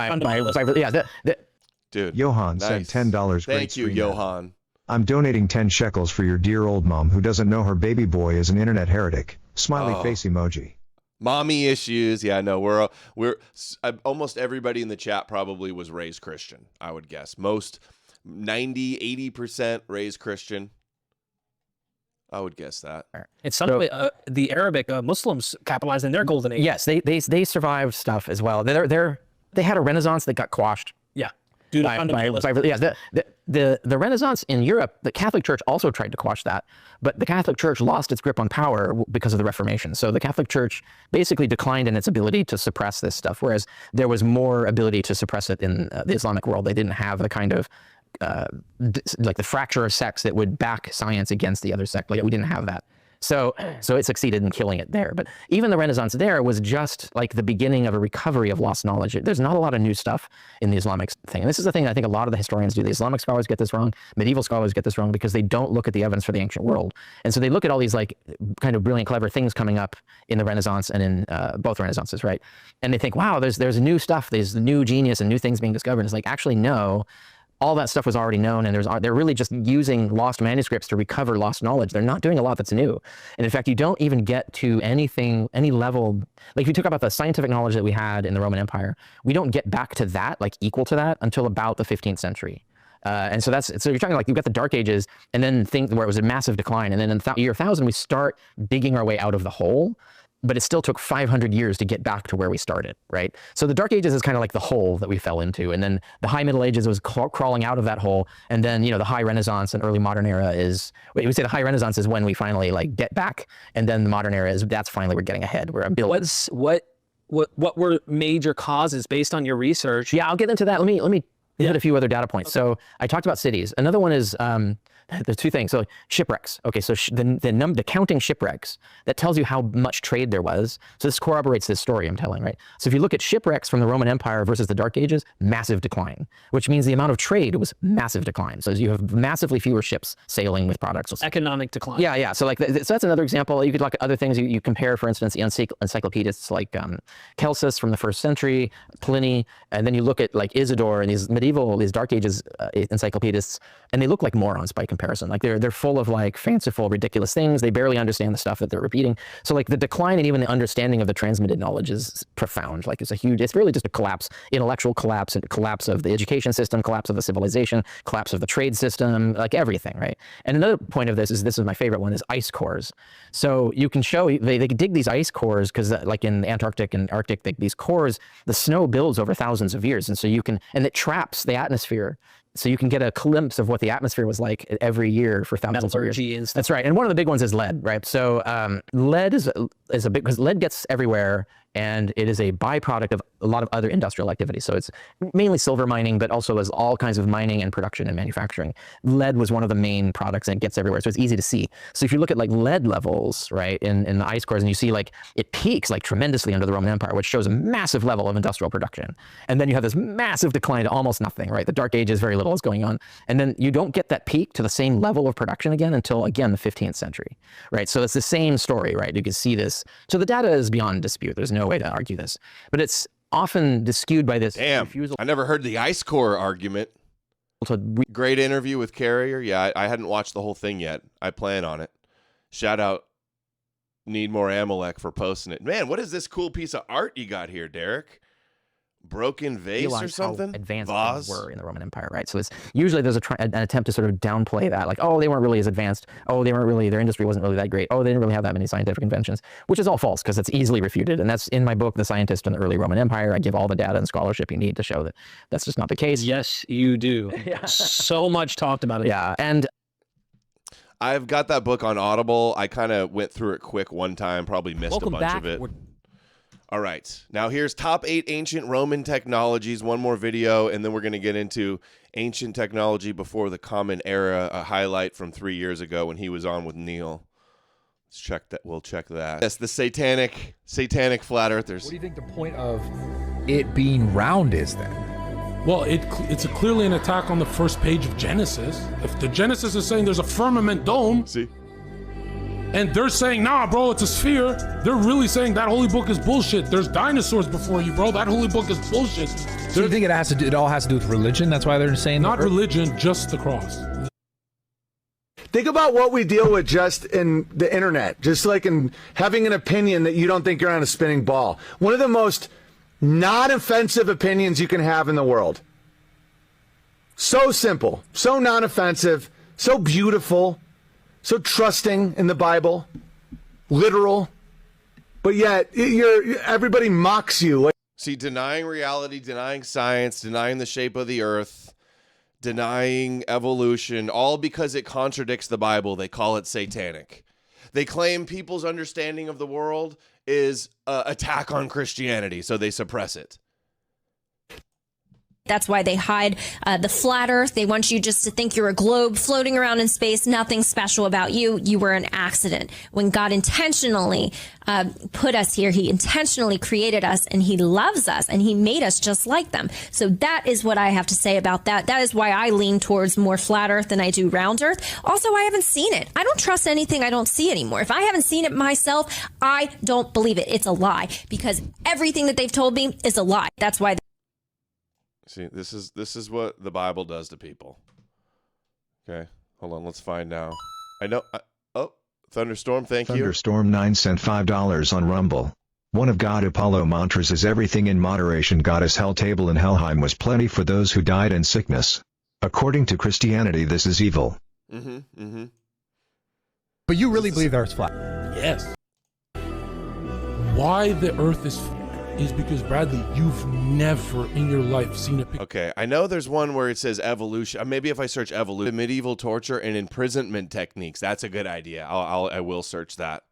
Dude, Johan nice. sent $10. Thank you, Johan. I'm donating 10 shekels for your dear old mom who doesn't know her baby boy is an internet heretic. Smiley face emoji. Mommy issues. Yeah, no, we're almost everybody in the chat probably was raised Christian, I would guess. Most 90-80% raised Christian. I would guess that. It's something the Arabic Muslims capitalized in their golden age. Yes, they survived stuff as well. They had a Renaissance that got quashed. Yeah. Dude, the Renaissance in Europe, the Catholic Church also tried to quash that, but the Catholic Church lost its grip on power because of the Reformation. So the Catholic Church basically declined in its ability to suppress this stuff, whereas there was more ability to suppress it in the Islamic world. They didn't have the kind of like the fracture of sects that would back science against the other sect. Like we didn't have that. So it succeeded in killing it there. But even the Renaissance there was just like the beginning of a recovery of lost knowledge. There's not a lot of new stuff in the Islamic thing. And this is the thing I think a lot of the historians do. The Islamic scholars get this wrong. Medieval scholars get this wrong because they don't look at the evidence for the ancient world. And so they look at all these like kind of brilliant, clever things coming up in the Renaissance and in both Renaissances, right? And they think, wow, there's new stuff. There's new genius and new things being discovered. It's like, actually, no. All that stuff was already known, and they're really just using lost manuscripts to recover lost knowledge. They're not doing a lot that's new. And in fact, you don't even get to anything, any level, like if you talk about the scientific knowledge that we had in the Roman Empire, we don't get back to that, like equal to that, until about the 15th century. And so you're talking like you've got the Dark Ages, and then things where it was a massive decline, and then in the year 1000, we start digging our way out of the hole. But it still took 500 years to get back to where we started, right? So the Dark Ages is kind of like the hole that we fell into. And then the High Middle Ages was crawling out of that hole. And then, the High Renaissance and early modern era we say the High Renaissance is when we finally like get back. And then the modern era that's finally we're getting ahead. We're building. What were major causes based on your research? Yeah, I'll get into that. Let me hit a few other data points. Okay. So I talked about cities. Another one is there's two things. So shipwrecks. Okay, so the counting shipwrecks, that tells you how much trade there was. So this corroborates this story I'm telling, right? So if you look at shipwrecks from the Roman Empire versus the Dark Ages, massive decline, which means the amount of trade was massive decline. So you have massively fewer ships sailing with products. Economic decline. Yeah. So so that's another example. You could look at other things. You compare, for instance, the encyclopedists like Celsus from the 1st century, Pliny, and then you look at like Isidore and these Dark Ages encyclopedists, and they look like morons by comparison. Like they're full of like fanciful, ridiculous things. They barely understand the stuff that they're repeating. So like the decline and even the understanding of the transmitted knowledge is profound. Like it's really just a collapse, intellectual collapse, and collapse of the education system, collapse of the civilization, collapse of the trade system, like everything, right? And another point of this is my favorite one, is ice cores. So you can show, they dig these ice cores because like in the Antarctic and Arctic, these cores, the snow builds over thousands of years. And so and it traps the atmosphere. So you can get a glimpse of what the atmosphere was like every year for thousands of years. That's right. And one of the big ones is lead, right? So lead is a big, because lead gets everywhere, and it is a byproduct of a lot of other industrial activities. So it's mainly silver mining, but also as all kinds of mining and production and manufacturing. Lead was one of the main products, and it gets everywhere. So it's easy to see. So if you look at like lead levels, right, in the ice cores, and you see like it peaks like tremendously under the Roman Empire, which shows a massive level of industrial production. And then you have this massive decline to almost nothing, right? The Dark Ages, very little is going on. And then you don't get that peak to the same level of production again until, again, the 15th century, right? So it's the same story, right? You can see this. So the data is beyond dispute. There's no way to argue this. But it's often skewed by this refusal. I never heard the ice core argument. Great interview with Carrier. Yeah, I hadn't watched the whole thing yet. I plan on it. Shout out Need More Amalek for posting it. Man, what is this cool piece of art you got here, Derek? broken vase or realize something? how advanced Vase? things were in the Roman Empire, right? So it's usually there's an attempt to sort of downplay that, like, oh, they weren't really as advanced. Oh, they weren't really, their industry wasn't really that great. Oh, they didn't really have that many scientific inventions, which is all false because it's easily refuted. And that's in my book, The Scientist in the Early Roman Empire. I give all the data and scholarship you need to show that that's just not the case. Yes, you do. So much talked about it. Yeah. And I've got that book on Audible. I kind of went through it quick one time, probably missed Welcome a bunch back. of it. All right. Now here's top 8 ancient Roman technologies. One more video, and then we're going to get into ancient technology before the Common Era, a highlight from 3 years ago when he was on with Neil. Let's check that. We'll check that. Yes, the satanic flat earthers. What do you think the point of it being round is then? Well, it's clearly an attack on the first page of Genesis. If the Genesis is saying there's a firmament dome, see, and they're saying, nah, bro, it's a sphere, they're really saying that holy book is bullshit. There's dinosaurs before you, bro. That holy book is bullshit. So you think it all has to do with religion? That's why they're saying not religion, just the cross. Think about what we deal with just in the internet, just like in having an opinion that you don't think you're on a spinning ball. One of the most non-offensive opinions you can have in the world. So simple, so non-offensive, so beautiful, so trusting in the Bible, literal, but yet everybody mocks you. See, denying reality, denying science, denying the shape of the earth, denying evolution, all because it contradicts the Bible. They call it satanic. They claim people's understanding of the world is attack on Christianity, so they suppress it. That's why they hide the flat earth. They want you just to think you're a globe floating around in space, nothing special about you. You were an accident. When God intentionally put us here, he intentionally created us, and he loves us, and he made us just like them. So that is what I have to say about that. That is why I lean towards more flat earth than I do round earth. Also, I haven't seen it. I don't trust anything I don't see anymore. If I haven't seen it myself, I don't believe it. It's a lie, because everything that they've told me is a lie. That's why. See, this is what the Bible does to people. Okay, hold on, let's find now. I know. Oh, Thunderstorm, thank you. Thunderstorm 9 sent $5 on Rumble. One of God Apollo mantras is everything in moderation. Goddess Hell table in Helheim was plenty for those who died in sickness. According to Christianity, this is evil. But you really believe the Earth's flat? Yes. Why the earth is because, Bradley, you've never in your life seen a picture. Okay, I know there's one where it says evolution. Maybe if I search evolution, medieval torture and imprisonment techniques, that's a good idea. I will search that.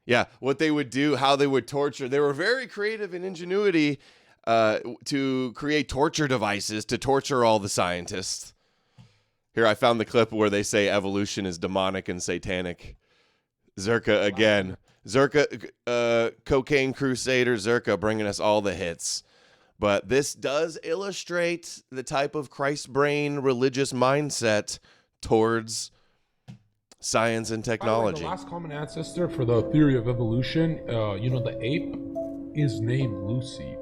Yeah, what they would do, how they would torture. They were very creative in ingenuity to create torture devices to torture all the scientists. Here, I found the clip where they say evolution is demonic and satanic. Zerka again. Zerka, Cocaine Crusader, Zerka bringing us all the hits. But this does illustrate the type of Christ brain religious mindset towards science and technology. The last common ancestor for the theory of evolution, the ape is named Lucy,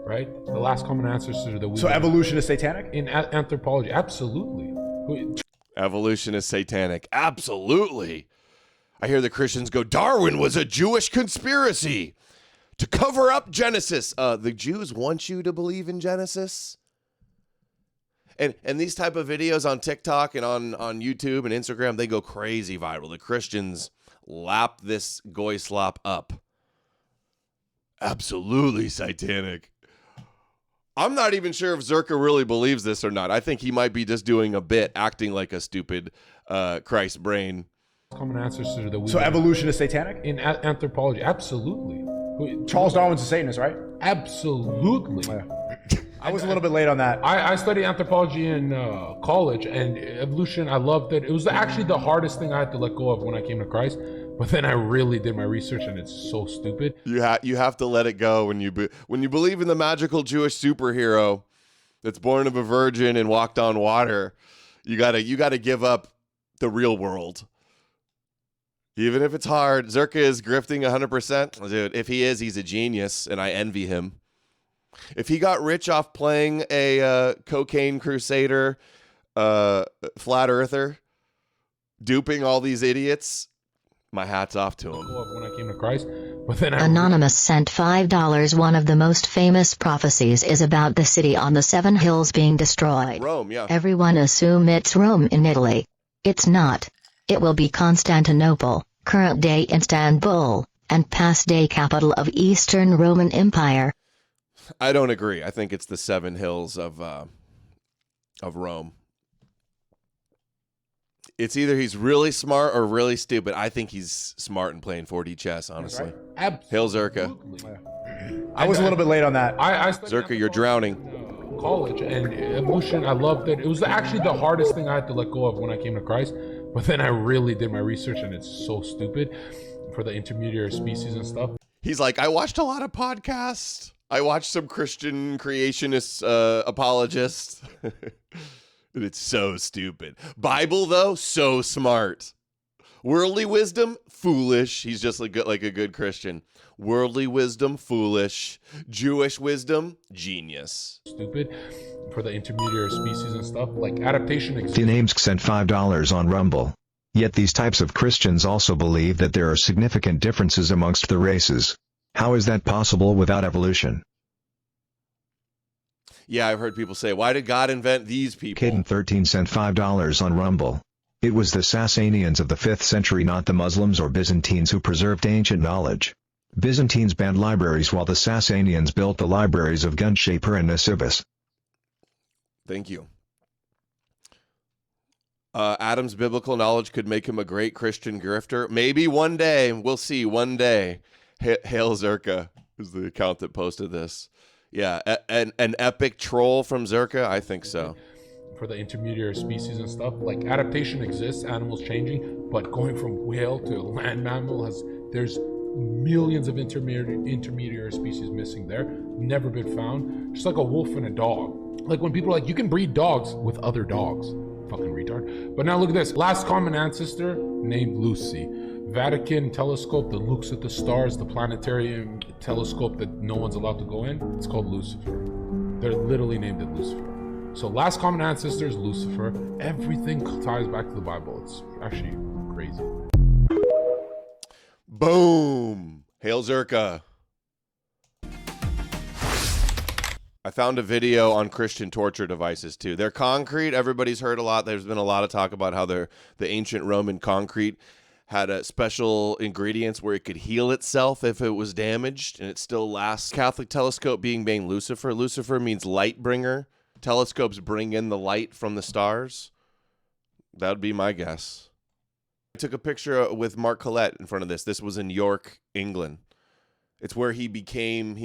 right? The last common ancestor that we... So evolution is satanic? In anthropology, absolutely. Evolution is satanic. Absolutely. I hear the Christians go, Darwin was a Jewish conspiracy to cover up Genesis. The Jews want you to believe in Genesis? And these type of videos on TikTok and on YouTube and Instagram, they go crazy viral. The Christians lap this goy slop up. Absolutely satanic. I'm not even sure if Zerka really believes this or not. I think he might be just doing a bit, acting like a stupid Christ brain. Common ancestor that we... So evolution is satanic? In anthropology, absolutely. Charles Darwin's a Satanist, right? Absolutely. I was a little bit late on that. I studied anthropology in college, and evolution, I loved it. It was actually the hardest thing I had to let go of when I came to Christ. But then I really did my research, and it's so stupid. You have to let it go when you believe in the magical Jewish superhero that's born of a virgin and walked on water. You gotta give up the real world. Even if it's hard, Zerka is grifting 100%. Dude, if he is, he's a genius, and I envy him. If he got rich off playing a cocaine crusader, flat earther, duping all these idiots, my hat's off to him. When I came to Christ, But then Anonymous sent $5. One of the most famous prophecies is about the city on the seven hills being destroyed. Rome, yeah. Everyone assume it's Rome in Italy. It's not. It will be Constantinople, current-day Istanbul, and past-day capital of Eastern Roman Empire. I don't agree. I think it's the seven hills of Rome. It's either he's really smart or really stupid. I think he's smart and playing 4D chess, honestly. Right. Hail Zerka. I was a little bit late on that. I Zerka, you're drowning. College and evolution, I loved it. It was actually the hardest thing I had to let go of when I came to Christ. But then I really did my research, and it's so stupid for the intermediary species and stuff. He's like, I watched a lot of podcasts. I watched some Christian creationist apologists. And it's so stupid. Bible, though, so smart. Worldly wisdom, foolish. He's just like a good Christian. Worldly wisdom, foolish. Jewish wisdom, genius. Stupid for the intermediary species and stuff. Like adaptation exists. Dinamsk sent $5 on Rumble. Yet these types of Christians also believe that there are significant differences amongst the races. How is that possible without evolution? Yeah, I've heard people say, why did God invent these people? Caden13 sent $5 on Rumble. It was the Sasanians of the 5th century, not the Muslims or Byzantines, who preserved ancient knowledge. Byzantines banned libraries while the Sasanians built the libraries of Gunshaper and Nisibis. Thank you. Adam's biblical knowledge could make him a great Christian grifter. Maybe one day. We'll see one day. Hail Zerka is the account that posted this. Yeah, an epic troll from Zerka? I think so. For the intermediary species and stuff. Like adaptation exists, animals changing, but going from whale to land mammal, there's millions of intermediary species missing there. Never been found. Just like a wolf and a dog. Like when people are like, you can breed dogs with other dogs. Fucking retard. But now look at this. Last common ancestor named Lucy. Vatican telescope that looks at the stars, the planetarium telescope that no one's allowed to go in, it's called Lucifer. They're literally named it Lucifer. So last common ancestor is Lucifer. Everything ties back to the Bible. It's actually crazy. Boom. Hail Zerka. I found a video on Christian torture devices too. They're concrete. Everybody's heard a lot. There's been a lot of talk about how the ancient Roman concrete had a special ingredients where it could heal itself if it was damaged, and it still lasts. Catholic telescope being named Lucifer. Lucifer means light bringer. Telescopes bring in the light from the stars. That would be my guess. I took a picture with Mark Collette in front of this. This was in York, England. It's where he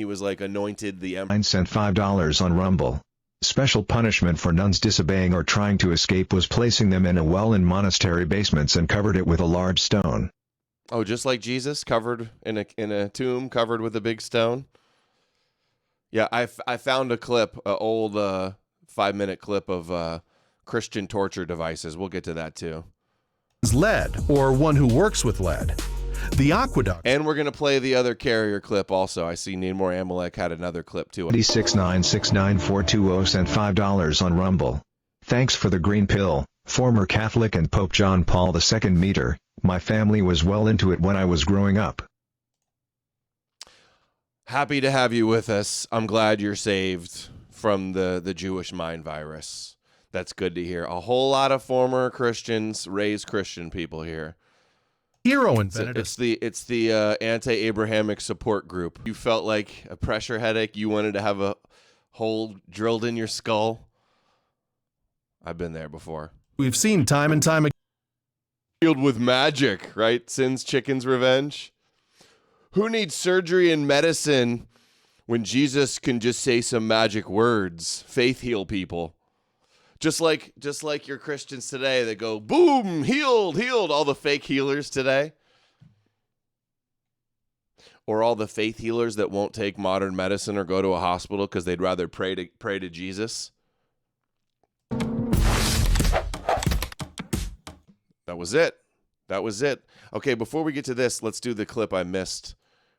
was like anointed the emperor. 9 sent $5 on Rumble. Special punishment for nuns disobeying or trying to escape was placing them in a well in monastery basements and covered it with a large stone. Oh, just like Jesus, covered in a tomb, covered with a big stone. Yeah, I found a clip, an old 5-minute clip of Christian torture devices. We'll get to that too. Lead, or one who works with lead. The aqueduct. And we're going to play the other carrier clip also. I see Need More Amalek had another clip too. 6969420 sent $5 on Rumble. Thanks for the green pill, former Catholic and Pope John Paul II meter. My family was well into it when I was growing up. Happy to have you with us. I'm glad you're saved from the Jewish mind virus. That's good to hear. A whole lot of former Christians, raised Christian people here. Hero invented it's the anti-Abrahamic support group. You felt like a pressure headache. You wanted to have a hole drilled in your skull. I've been there before. We've seen time and time again. Healed with magic, right? Sin's chicken's revenge. Who needs surgery and medicine when Jesus can just say some magic words? Faith heal people. Just like your Christians today that go, boom, healed, all the fake healers today. Or all the faith healers that won't take modern medicine or go to a hospital because they'd rather pray to Jesus. That was it. Okay, before we get to this, let's do the clip I missed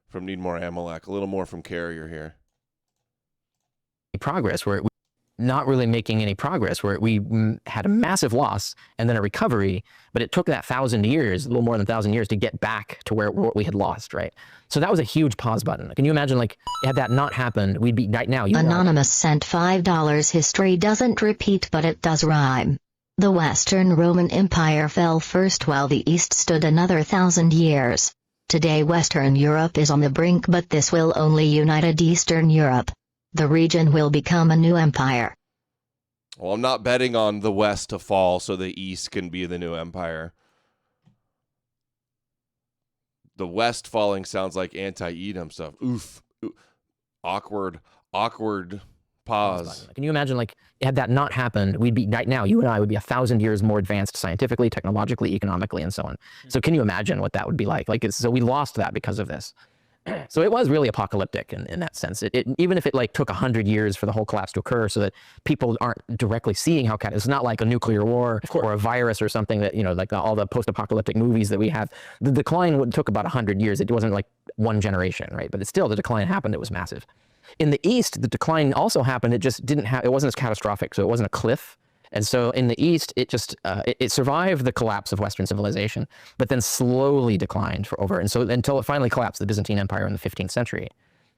from Need More Amalek. A little more from Carrier here. Progress where not really making any progress, where we had a massive loss and then a recovery, but it took that 1,000 years, a little more than 1,000 years, to get back to what we had lost, right? So that was a huge pause button. Can you imagine, like, had that not happened, we'd be right now. Anonymous sent $5. History doesn't repeat, but it does rhyme. The Western Roman Empire fell first while the East stood another 1,000 years. Today Western Europe is on the brink, but this will only unite Eastern Europe. The region will become a new empire. Well, I'm not betting on the West to fall so the East can be the new empire. The West falling sounds like anti-Edom stuff. Oof. Awkward pause. Can you imagine, like, had that not happened, we'd be right now, you and I would be 1,000 years more advanced scientifically, technologically, economically, and so on. So can you imagine what that would be like? So we lost that because of this. So it was really apocalyptic in that sense. Even if it like took 100 years for the whole collapse to occur, so that people aren't directly seeing how it's not like a nuclear war or a virus or something that, you know, like all the post-apocalyptic movies that we have. The decline took about 100 years. It wasn't like one generation, right? But it's still, the decline happened. It was massive. In the East, the decline also happened. It just it wasn't as catastrophic. So it wasn't a cliff. And so in the East, it just it survived the collapse of Western civilization, but then slowly declined until it finally collapsed, the Byzantine Empire in the 15th century.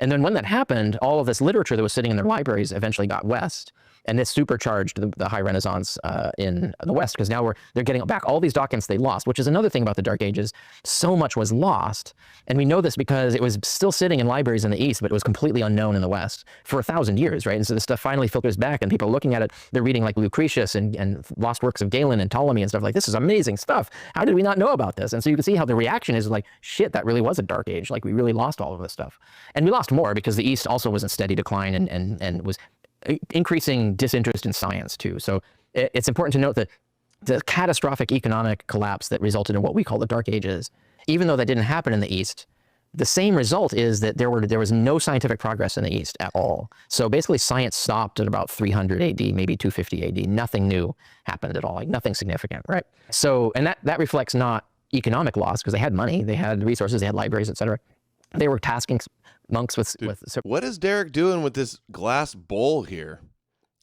And then when that happened, all of this literature that was sitting in their libraries eventually got west. And this supercharged the high Renaissance in the West, because now they're getting back all these documents they lost, which is another thing about the Dark Ages. So much was lost. And we know this because it was still sitting in libraries in the East, but it was completely unknown in the West for 1,000 years, right? And so this stuff finally filters back, and people are looking at it, they're reading like Lucretius and lost works of Galen and Ptolemy and stuff like, this is amazing stuff. How did we not know about this? And so you can see how the reaction is like, shit, that really was a Dark Age. Like, we really lost all of this stuff. And we lost more because the East also was in steady decline and was increasing disinterest in science too. So it's important to note that the catastrophic economic collapse that resulted in what we call the Dark Ages, even though that didn't happen in the East, the same result is that there was no scientific progress in the East at all. So basically science stopped at about 300 AD, maybe 250 AD. Nothing new happened at all, like nothing significant, right? So, and that reflects not economic loss, because they had money, they had resources, they had libraries, etc. They were tasking monks with what is Derek doing with this glass bowl here?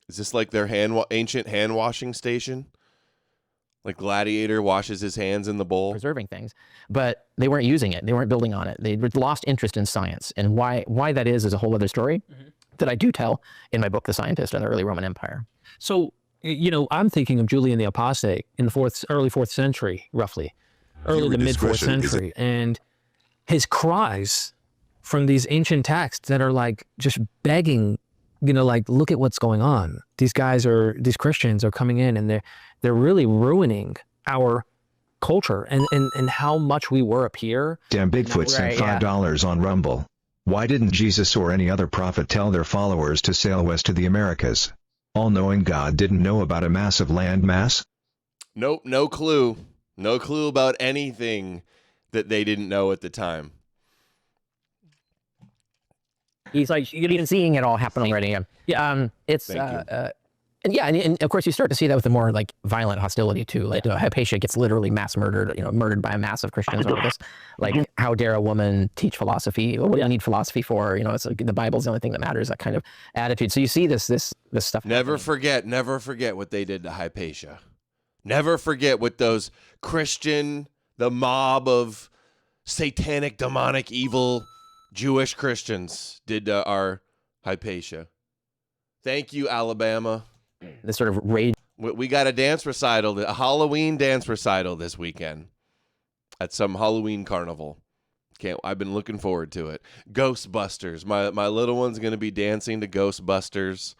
Is this like their ancient hand washing station? Like Gladiator washes his hands in the bowl? Preserving things. But they weren't using it. They weren't building on it. They lost interest in science. And why that is a whole other story that I do tell in my book, The Scientist and the Early Roman Empire. So, you know, I'm thinking of Julian the Apostate in the early 4th century, roughly. Early to mid 4th century. And his cries from these ancient texts that are like just begging, you know, like, look at what's going on. These Christians are coming in and they're really ruining our culture and how much we were up here. Damn, Bigfoot sent $5 on Rumble. Why didn't Jesus or any other prophet tell their followers to sail west to the Americas? All-knowing God didn't know about a massive land mass? Nope, no clue. No clue about anything that they didn't know at the time. He's like, you're even seeing it all happen already. Yeah, it's and of course you start to see that with the more like violent hostility too. Like Hypatia gets literally mass murdered, murdered by a mass of Christians over this. Like, how dare a woman teach philosophy? What do I need philosophy for? It's like the Bible's the only thing that matters. That kind of attitude. So you see this stuff. Never forget what they did to Hypatia. Never forget what those the mob of satanic, demonic, evil Jewish Christians did to our Hypatia. Thank you, Alabama. This sort of rage. We got a dance recital, a Halloween dance recital this weekend at some Halloween carnival. I've been looking forward to it. Ghostbusters. My little one's going to be dancing to Ghostbusters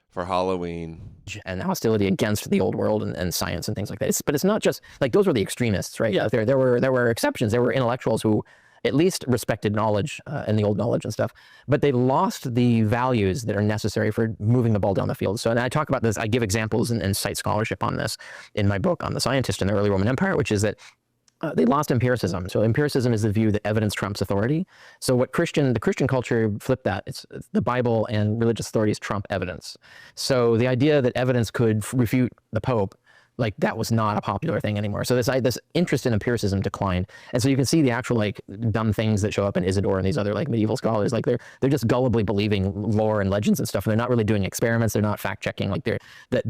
for Halloween. And hostility against the old world and science and things like that. But it's not just like those were the extremists, right? Yeah. There were exceptions. There were intellectuals who at least respected knowledge and the old knowledge and stuff, but they lost the values that are necessary for moving the ball down the field. So, and I talk about this, I give examples and cite scholarship on this in my book on The Scientist and the Early Roman Empire, which is that they lost empiricism. So empiricism is the view that evidence trumps authority. So the Christian culture flipped that. It's the Bible and religious authorities trump evidence. So the idea that evidence could refute the Pope like that was not a popular thing anymore. So this interest in empiricism declined. And so you can see the actual like dumb things that show up in Isidore and these other like medieval scholars, like they're just gullibly believing lore and legends and stuff. And they're not really doing experiments. They're not fact checking. Like the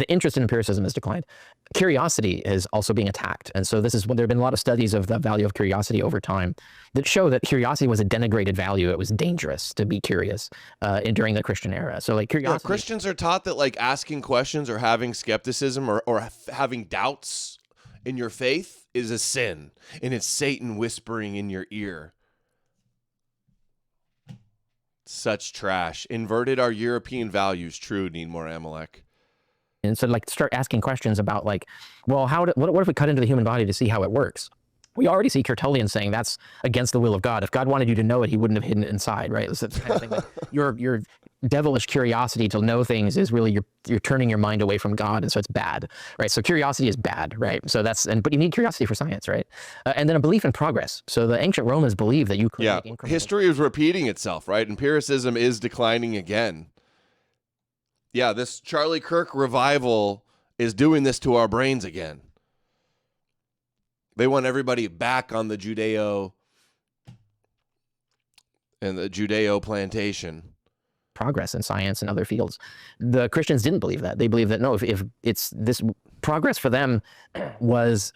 interest in empiricism has declined. Curiosity is also being attacked. And so this is when there have been a lot of studies of the value of curiosity over time that show that curiosity was a denigrated value. It was dangerous to be curious during the Christian era. So like curiosity. Yeah, Christians are taught that like asking questions or having skepticism or having doubts in your faith is a sin, and it's Satan whispering in your ear. Such trash. Inverted our European values. True, need more Amalek. And so like start asking questions about like, well, what if we cut into the human body to see how it works? We already see Tertullian saying that's against the will of God. If God wanted you to know it, he wouldn't have hidden it inside, right? It's the kind of thing like your devilish curiosity to know things is really you're turning your mind away from God, and so it's bad, right? So curiosity is bad, right? So but you need curiosity for science, right? And then a belief in progress. So the ancient Romans believed that you could make incremental. History is repeating itself, right? Empiricism is declining again. Yeah, this Charlie Kirk revival is doing this to our brains again. They want everybody back on the Judeo plantation. Progress in science and other fields. The Christians didn't believe that. They believed that no, if it's this progress for them was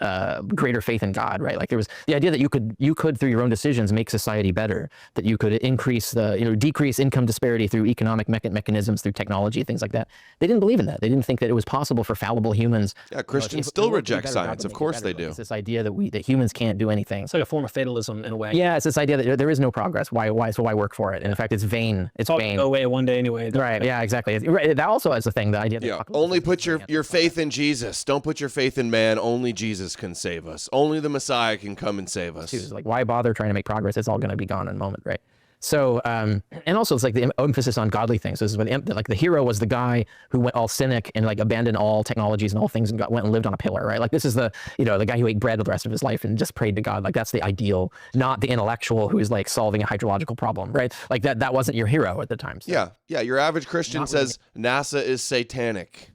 greater faith in God, right? Like there was the idea that you could through your own decisions make society better, that you could increase decrease income disparity through economic mechanisms, through technology, things like that. They didn't believe in that. They didn't think that it was possible for fallible humans. Yeah, Christians still reject science. Of course they do. It's this idea that humans can't do anything. It's like a form of fatalism in a way. Yeah, it's this idea that there is no progress. Why work for it? And in fact, it's vain. It's vain. Go away one day anyway. Right. Yeah, exactly. Right. That also is a thing. The idea that only put your faith in Jesus. Don't put your faith in man. Only Jesus can save us. Only the Messiah can come and save us. It's like, why bother trying to make progress? It's all going to be gone in a moment, right? So, and also it's like the emphasis on godly things. This is when like the hero was the guy who went all cynic and like abandoned all technologies and all things and went and lived on a pillar, right? Like this is the guy who ate bread the rest of his life and just prayed to God. Like that's the ideal, not the intellectual who is like solving a hydrological problem, right? Like that wasn't your hero at the time. So. Yeah. Your average Christian says NASA is satanic.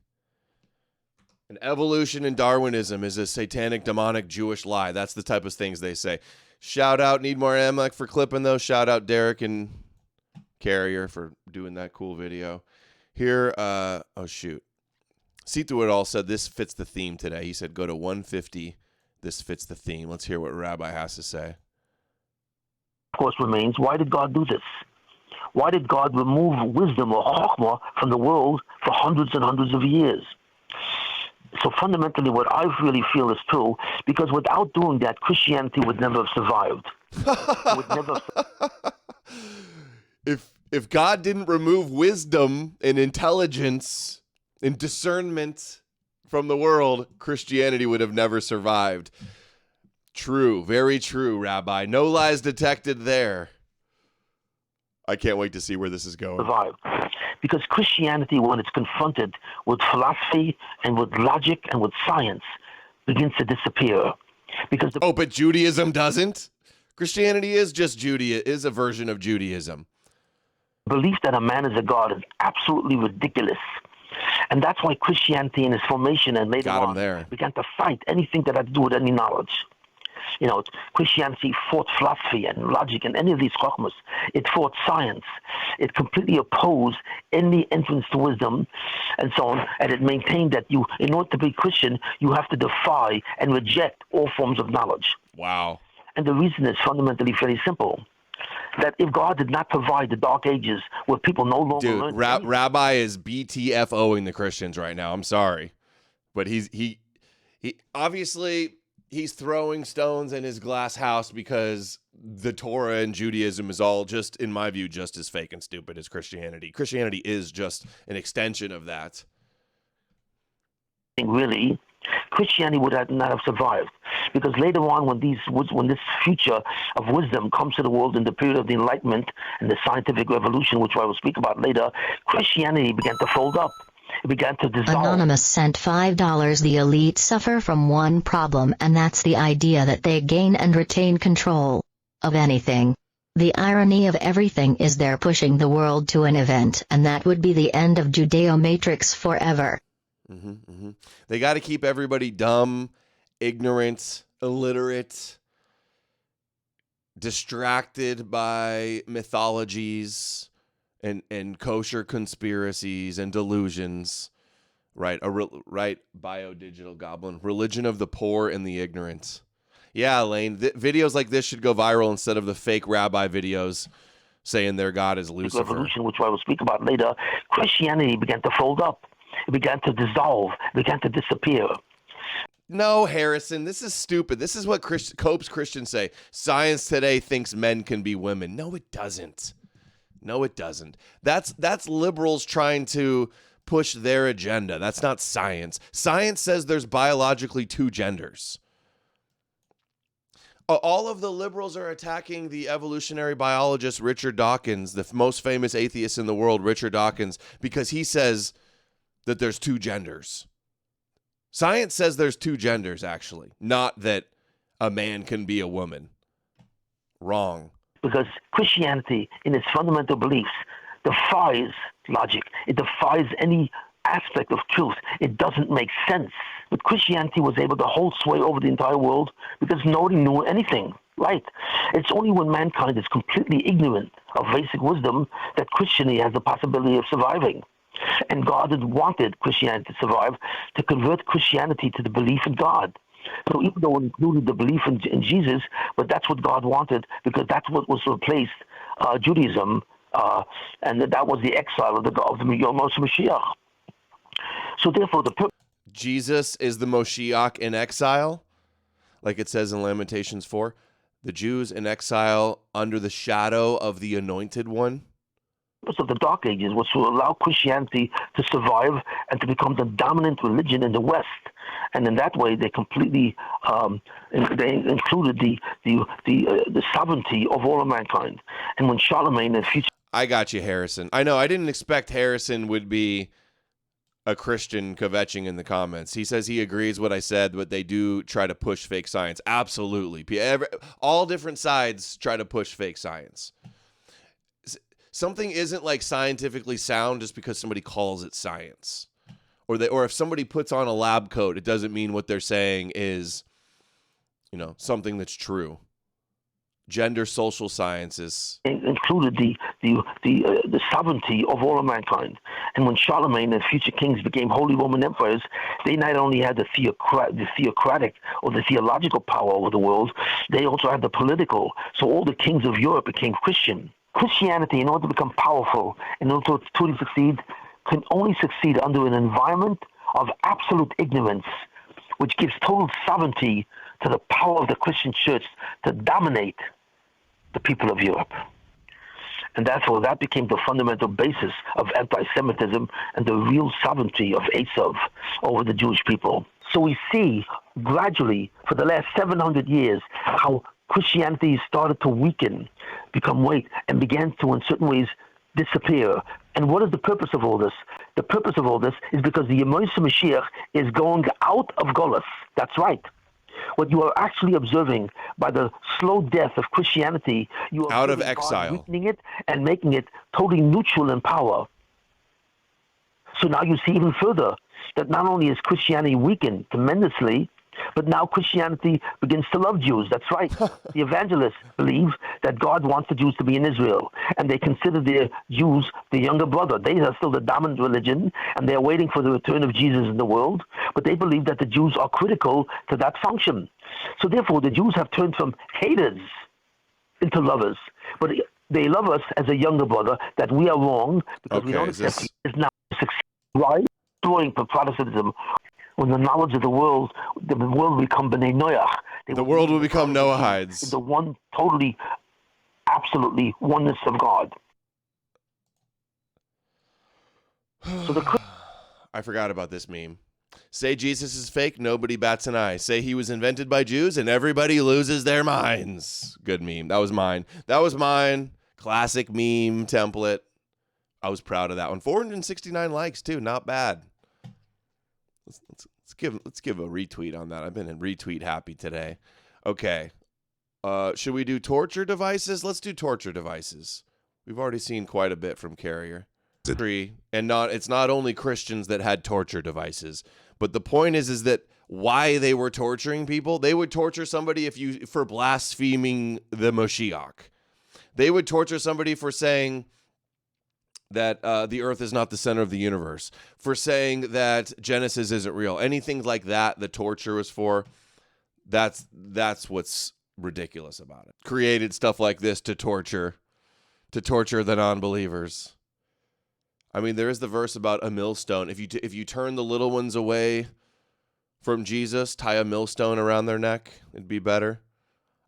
And evolution and Darwinism is a satanic, demonic, Jewish lie. That's the type of things they say. Shout out, need more Amalek for clipping those. Shout out Derek and Carrier for doing that cool video. Here, oh shoot. See Through It All said this fits the theme today. He said go to 150. This fits the theme. Let's hear what Rabbi has to say. Of course remains, why did God do this? Why did God remove wisdom or chokhmah from the world for hundreds and hundreds of years? So fundamentally, what I really feel is true, because without doing that, Christianity would never have survived. If God didn't remove wisdom and intelligence and discernment from the world, Christianity would have never survived. True, very true, Rabbi. No lies detected there. I can't wait to see where this is going. Survived. Because Christianity, when it's confronted with philosophy and with logic and with science, begins to disappear. Because but Judaism doesn't? Christianity is just is a version of Judaism. Belief that a man is a god is absolutely ridiculous. And that's why Christianity in its formation and later on began to fight anything that had to do with any knowledge. Christianity fought philosophy and logic and any of these chokhmas. It fought science. It completely opposed any entrance to wisdom and so on. And it maintained that in order to be Christian, you have to defy and reject all forms of knowledge. Wow. And the reason is fundamentally very simple. That if God did not provide the dark ages where people no longer learn... Rabbi is BTFOing the Christians right now. I'm sorry. But he obviously... He's throwing stones in his glass house because the Torah and Judaism is all just, in my view, just as fake and stupid as Christianity. Christianity is just an extension of that. Really, Christianity would not have survived, because later on, when this future of wisdom comes to the world in the period of the Enlightenment and the scientific revolution, which I will speak about later, Christianity began to fold up. It began to dissolve. Anonymous sent $5. The elite suffer from one problem, and that's the idea that they gain and retain control of anything. The irony of everything is they're pushing the world to an event, and that would be the end of Judeo-Matrix forever. They got to keep everybody dumb, ignorant, illiterate, distracted by mythologies and kosher conspiracies and delusions. Right, right, biodigital goblin. Religion of the poor and the ignorant. Yeah, Lane, videos like this should go viral instead of the fake rabbi videos saying their God is Lucifer. Revolution, which I will speak about later, Christianity began to fold up. It began to dissolve. It began to disappear. No, Harrison, this is stupid. This is what Cope's Christians say. Science today thinks men can be women. No, it doesn't. No, it doesn't. That's liberals trying to push their agenda. That's not science. Science says there's biologically two genders. All of the liberals are attacking the evolutionary biologist Richard Dawkins, the most famous atheist in the world, Richard Dawkins, because he says that there's two genders. Science says there's two genders, actually, not that a man can be a woman. Wrong. Because Christianity, in its fundamental beliefs, defies logic. It defies any aspect of truth. It doesn't make sense. But Christianity was able to hold sway over the entire world because nobody knew anything, right? It's only when mankind is completely ignorant of basic wisdom that Christianity has the possibility of surviving. And God had wanted Christianity to survive, to convert Christianity to the belief in God. So even though it included the belief in Jesus, but that's what God wanted because that's what was replaced Judaism, and that was the exile of the Mashiach. So therefore, Jesus is the Moshiach in exile, like it says in Lamentations 4. The Jews in exile under the shadow of the Anointed One. The purpose of the Dark Ages was to allow Christianity to survive and to become the dominant religion in the West. And in that way, they completely they included the sovereignty of all of mankind. And when Charlemagne and future... I got you, Harrison. I know. I didn't expect Harrison would be a Christian kvetching in the comments. He says he agrees what I said, but they do try to push fake science. Absolutely. All different sides try to push fake science. Something isn't like scientifically sound just because somebody calls it science. Or if somebody puts on a lab coat, it doesn't mean what they're saying is, something that's true. Gender social sciences included the sovereignty of all of mankind. And when Charlemagne and future kings became Holy Roman emperors, they not only had the theocratic or the theological power over the world, they also had the political. So all the kings of Europe became Christian. Christianity, in order to become powerful, in order to truly succeed, can only succeed under an environment of absolute ignorance, which gives total sovereignty to the power of the Christian church to dominate the people of Europe. And therefore, that became the fundamental basis of anti-Semitism and the real sovereignty of Esav over the Jewish people. So we see gradually, for the last 700 years, how Christianity started to weaken, become weak, and began to, in certain ways, disappear. And what is the purpose of all this? The purpose of all this is because the Yemoshe Mashiach is going out of Golus. That's right. What you are actually observing by the slow death of Christianity, you are out of exile, weakening it and making it totally neutral in power. So now you see even further that not only is Christianity weakened tremendously, but now Christianity begins to love Jews. That's right. The evangelists believe that God wants the Jews to be in Israel, and they consider the Jews the younger brother. They are still the dominant religion, and they're waiting for the return of Jesus in the world, but they believe that the Jews are critical to that function. So therefore, the Jews have turned from haters into lovers. But they love us as a younger brother, that we are wrong because we don't accept is now succeed, right? Destroying Protestantism. When the knowledge of the world will become B'nai Noach. The world will become Noahides. The one totally, absolutely oneness of God. So I forgot about this meme. Say Jesus is fake, nobody bats an eye. Say he was invented by Jews, and everybody loses their minds. Good meme. That was mine. Classic meme template. I was proud of that one. 469 likes, too. Not bad. Let's give a retweet on that. I've been in retweet happy today. Okay. Should we do torture devices? Let's do torture devices. We've already seen quite a bit from Carrier. And it's not only Christians that had torture devices, but the point is that why they were torturing people. They would torture somebody for blaspheming the Moshiach. They would torture somebody for saying that the earth is not the center of the universe, for saying that Genesis isn't real. Anything like that, the torture was for. That's what's ridiculous about it. Created stuff like this to torture the non-believers. I mean, there is the verse about a millstone. If you turn the little ones away from Jesus, tie a millstone around their neck, it'd be better.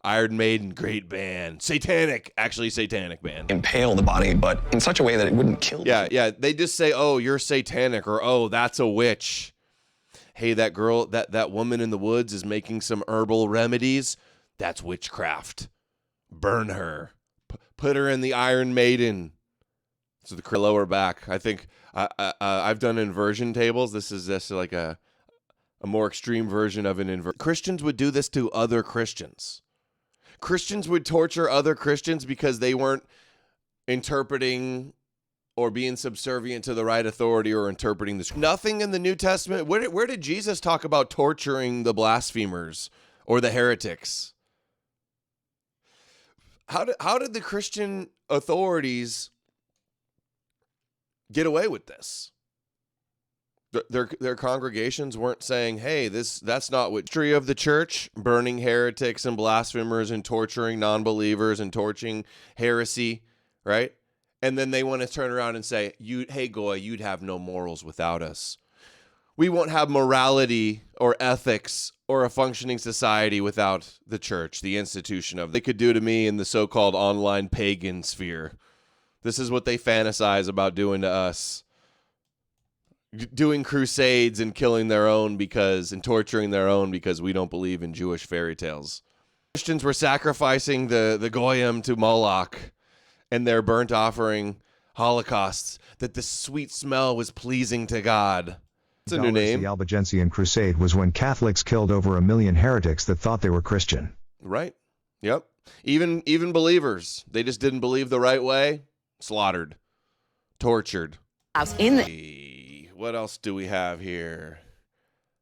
Iron Maiden, great band. Satanic band. Impale the body, but in such a way that it wouldn't kill you. Yeah. They just say, oh, you're satanic, or oh, that's a witch. Hey, that girl, that woman in the woods is making some herbal remedies. That's witchcraft. Burn her. Put her in the Iron Maiden. So the lower back. I think I've done inversion tables. This is just like a more extreme version of an inversion. Christians would do this to other Christians. Christians would torture other Christians because they weren't interpreting or being subservient to the right authority or interpreting this. Nothing in the New Testament. Where did Jesus talk about torturing the blasphemers or the heretics? How did the Christian authorities get away with this? Their congregations weren't saying, hey, that's not what history of the church, burning heretics and blasphemers and torturing non-believers and torching heresy, right? And then they want to turn around and say, hey, Goy, you'd have no morals without us. We won't have morality or ethics or a functioning society without the church, the institution of. They could do to me in the so-called online pagan sphere. This is what they fantasize about doing to us. Doing crusades and killing their own and torturing their own because we don't believe in Jewish fairy tales. Christians were sacrificing the Goyim to Moloch and their burnt offering holocausts, that the sweet smell was pleasing to God. It's a new name. The Albigensian Crusade was when Catholics killed over 1 million heretics that thought they were Christian. Right. Yep. Even believers. They just didn't believe the right way. Slaughtered. Tortured. What else do we have here?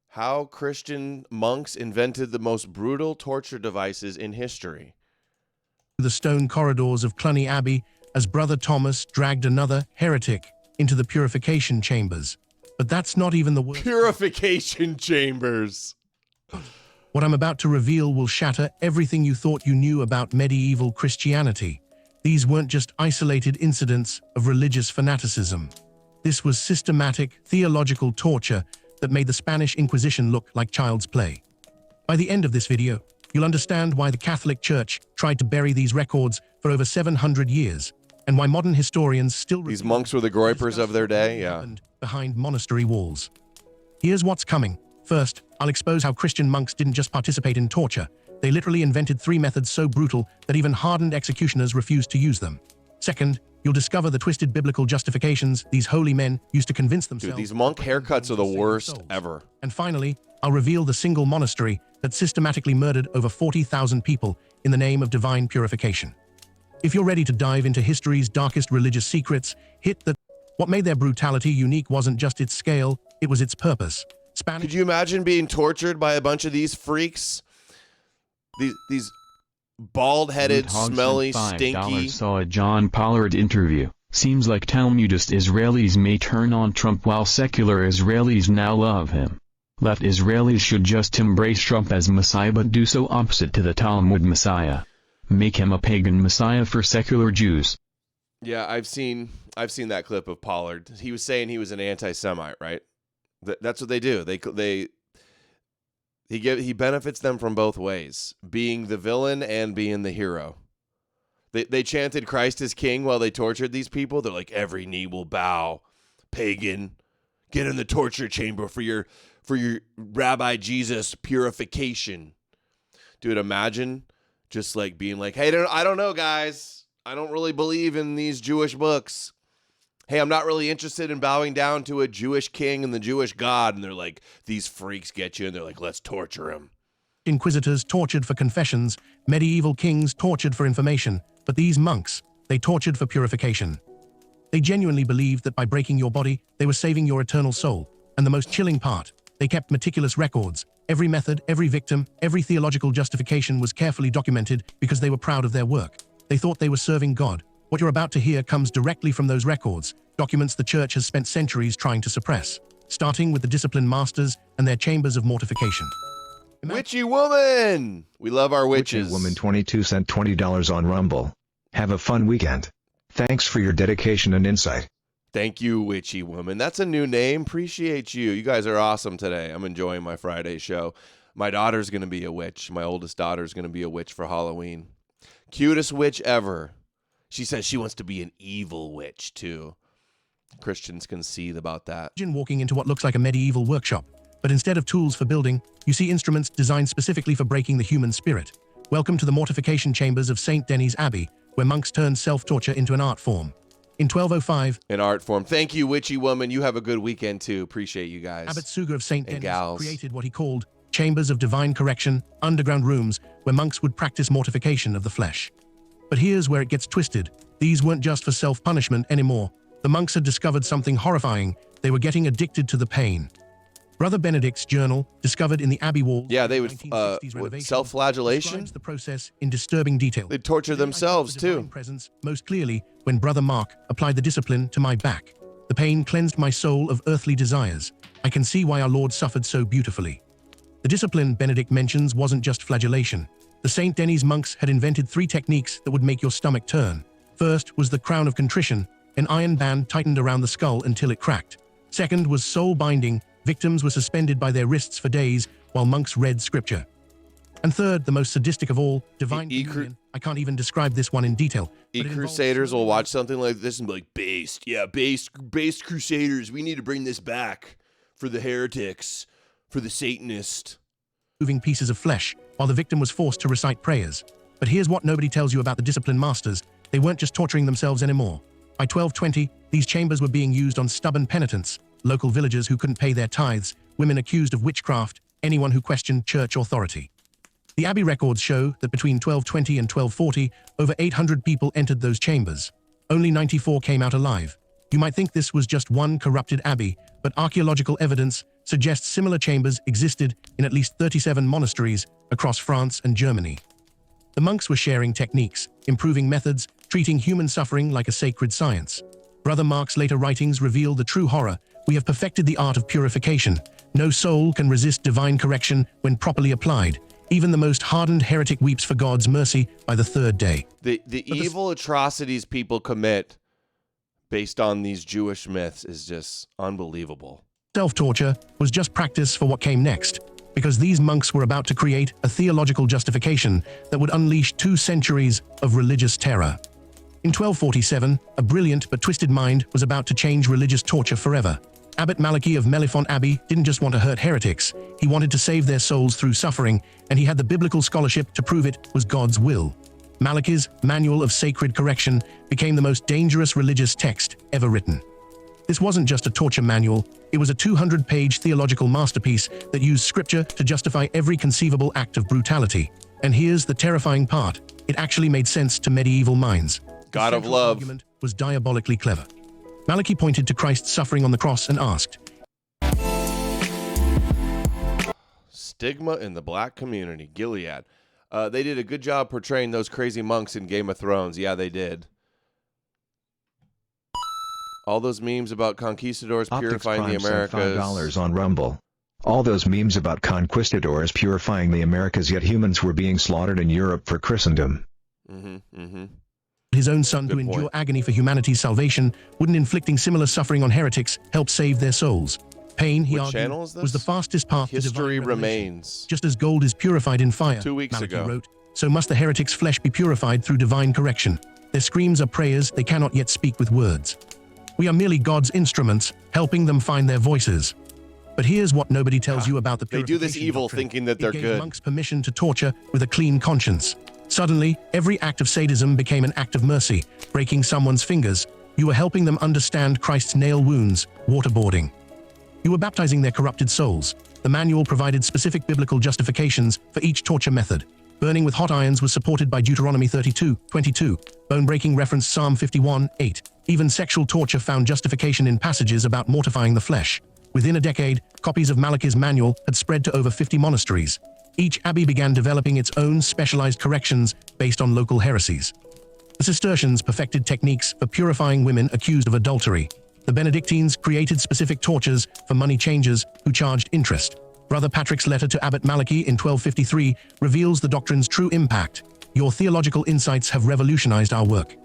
How Christian monks invented the most brutal torture devices in history. The stone corridors of Cluny Abbey as Brother Thomas dragged another heretic into the purification chambers. But that's not even the worst. Purification chambers. What I'm about to reveal will shatter everything you thought you knew about medieval Christianity. These weren't just isolated incidents of religious fanaticism. This was systematic, theological torture that made the Spanish Inquisition look like child's play. By the end of this video, you'll understand why the Catholic Church tried to bury these records for over 700 years, and why modern historians still... These monks were the groypers of their day, yeah. Behind monastery walls. Here's what's coming. First, I'll expose how Christian monks didn't just participate in torture. They literally invented 3 methods so brutal that even hardened executioners refused to use them. Second, you'll discover the twisted biblical justifications these holy men used to convince themselves. Dude, these monk haircuts are the worst ever. And finally, I'll reveal the single monastery that systematically murdered over 40,000 people in the name of divine purification. If you're ready to dive into history's darkest religious secrets, hit the... What made their brutality unique wasn't just its scale, it was its purpose. Could you imagine being tortured by a bunch of these freaks? These bald-headed, smelly, stinky... Saw a John Pollard interview. Seems like Talmudist Israelis may turn on Trump while secular Israelis now love him. Left Israelis should just embrace Trump as Messiah but do so opposite to the Talmud Messiah. Make him a pagan Messiah for secular Jews. Yeah, I've seen that clip of Pollard. He was saying he was an anti-Semite, right? That's what they do. He benefits them from both ways, being the villain and being the hero. They chanted Christ is king while they tortured these people. They're like, every knee will bow, pagan. Get in the torture chamber for your Rabbi Jesus purification. Dude, imagine just like being like, hey, I don't know, guys. I don't really believe in these Jewish books. Hey, I'm not really interested in bowing down to a Jewish king and the Jewish God. And they're like, these freaks get you. And they're like, let's torture him. Inquisitors tortured for confessions, medieval kings tortured for information, but these monks, they tortured for purification. They genuinely believed that by breaking your body, they were saving your eternal soul. And the most chilling part, they kept meticulous records. Every method, every victim, every theological justification was carefully documented because they were proud of their work. They thought they were serving God. What you're about to hear comes directly from those records, documents the church has spent centuries trying to suppress, starting with the disciplined masters and their chambers of mortification. Witchy woman! We love our witches. Witchy woman 22 sent $20 on Rumble. Have a fun weekend. Thanks for your dedication and insight. Thank you, Witchy Woman. That's a new name. Appreciate you. You guys are awesome today. I'm enjoying my Friday show. My daughter's going to be a witch. My oldest daughter's going to be a witch for Halloween. Cutest witch ever. She says she wants to be an evil witch, too. Christians can seethe about that. Imagine walking into what looks like a medieval workshop, but instead of tools for building, you see instruments designed specifically for breaking the human spirit. Welcome to the mortification chambers of St. Denis Abbey, where monks turned self-torture into an art form. In 1205, an art form. Thank you, Witchy Woman. You have a good weekend, too. Appreciate you guys. Abbot Suger of St. Denis created what he called chambers of divine correction, underground rooms where monks would practice mortification of the flesh. But here's where it gets twisted. These weren't just for self-punishment anymore. The monks had discovered something horrifying. They were getting addicted to the pain. Brother Benedict's journal, discovered in the Abbey walls. Yeah, they would self-flagellation. Describes the process in disturbing detail. They'd torture themselves too. Presence most clearly when Brother Mark applied the discipline to my back. The pain cleansed my soul of earthly desires. I can see why our Lord suffered so beautifully. The discipline Benedict mentions wasn't just flagellation. The St. Denis monks had invented 3 techniques that would make your stomach turn. First was the crown of contrition, an iron band tightened around the skull until it cracked. Second was soul binding. Victims were suspended by their wrists for days while monks read scripture. And third, the most sadistic of all, divine communion. I can't even describe this one in detail. Crusaders will watch something like this and be like, based Crusaders, we need to bring this back for the heretics, for the Satanists. Moving pieces of flesh, while the victim was forced to recite prayers. But here's what nobody tells you about the disciplined masters. They weren't just torturing themselves anymore. By 1220, these chambers were being used on stubborn penitents, local villagers who couldn't pay their tithes, women accused of witchcraft, anyone who questioned church authority. The Abbey records show that between 1220 and 1240, over 800 people entered those chambers. Only 94 came out alive. You might think this was just one corrupted abbey, but archaeological evidence suggests similar chambers existed in at least 37 monasteries across France and Germany. The monks were sharing techniques, improving methods, treating human suffering like a sacred science. Brother Mark's later writings reveal the true horror. We have perfected the art of purification. No soul can resist divine correction when properly applied. Even the most hardened heretic weeps for God's mercy by the 3rd day. The evil atrocities people commit based on these Jewish myths is just unbelievable. Self-torture was just practice for what came next, because these monks were about to create a theological justification that would unleash 2 centuries of religious terror. In 1247, a brilliant but twisted mind was about to change religious torture forever. Abbot Malachi of Mellifont Abbey didn't just want to hurt heretics, he wanted to save their souls through suffering, and he had the biblical scholarship to prove it was God's will. Malachi's Manual of Sacred Correction became the most dangerous religious text ever written. This wasn't just a torture manual, it was a 200-page theological masterpiece that used scripture to justify every conceivable act of brutality. And here's the terrifying part, it actually made sense to medieval minds. God of love argument was diabolically clever. Malachi pointed to Christ's suffering on the cross and asked, stigma in the black community, Gilead. They did a good job portraying those crazy monks in Game of Thrones. Yeah, they did. All those memes about conquistadors purifying the Americas. $5 on Rumble. All those memes about conquistadors purifying the Americas, yet humans were being slaughtered in Europe for Christendom. His own son to endure agony for humanity's salvation, wouldn't inflicting similar suffering on heretics help save their souls. Pain, he argued, was the fastest path to divine remains. Just as gold is purified in fire, 2 weeks Malachi ago. wrote, so must the heretic's flesh be purified through divine correction. Their screams are prayers they cannot yet speak with words. We are merely God's instruments, helping them find their voices. But here's what nobody tells you about the purification They do this evil doctrine. thinking that they're It gave good. monks permission to torture with a clean conscience. Suddenly, every act of sadism became an act of mercy. Breaking someone's fingers, you were helping them understand Christ's nail wounds, waterboarding. You were baptizing their corrupted souls. The manual provided specific biblical justifications for each torture method. Burning with hot irons was supported by Deuteronomy 32:22. Bone-breaking referenced Psalm 51:8. Even sexual torture found justification in passages about mortifying the flesh. Within a decade, copies of Malachi's manual had spread to over 50 monasteries. Each abbey began developing its own specialized corrections based on local heresies. The Cistercians perfected techniques for purifying women accused of adultery. The Benedictines created specific tortures for money changers who charged interest. Brother Patrick's letter to Abbot Malachi in 1253 reveals the doctrine's true impact. Your theological insights have revolutionized our work.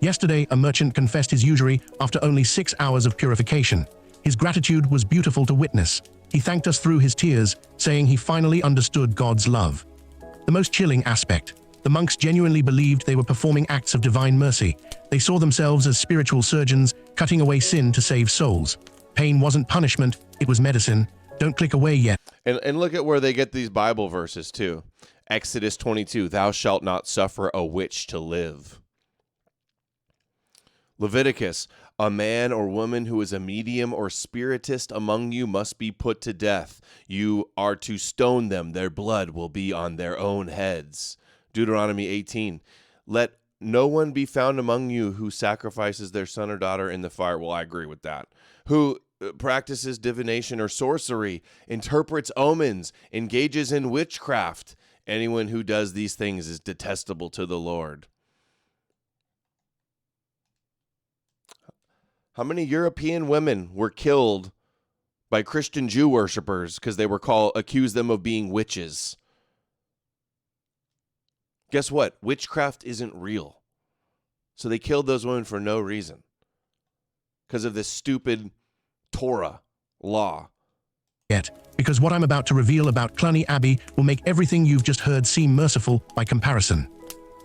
Yesterday, a merchant confessed his usury after only 6 hours of purification. His gratitude was beautiful to witness. He thanked us through his tears, saying he finally understood God's love. The most chilling aspect: the monks genuinely believed they were performing acts of divine mercy. They saw themselves as spiritual surgeons, cutting away sin to save souls. Pain wasn't punishment, it was medicine. Don't click away yet. And look at where they get these Bible verses too. Exodus 22, thou shalt not suffer a witch to live. Leviticus, a man or woman who is a medium or spiritist among you must be put to death. You are to stone them. Their blood will be on their own heads. Deuteronomy 18, let no one be found among you who sacrifices their son or daughter in the fire. Well, I agree with that. Who practices divination or sorcery, interprets omens, engages in witchcraft. Anyone who does these things is detestable to the Lord. How many European women were killed by Christian Jew worshippers because they were accused them of being witches? Guess what? Witchcraft isn't real. So they killed those women for no reason. Because of this stupid Torah law. Yet, because what I'm about to reveal about Cluny Abbey will make everything you've just heard seem merciful by comparison.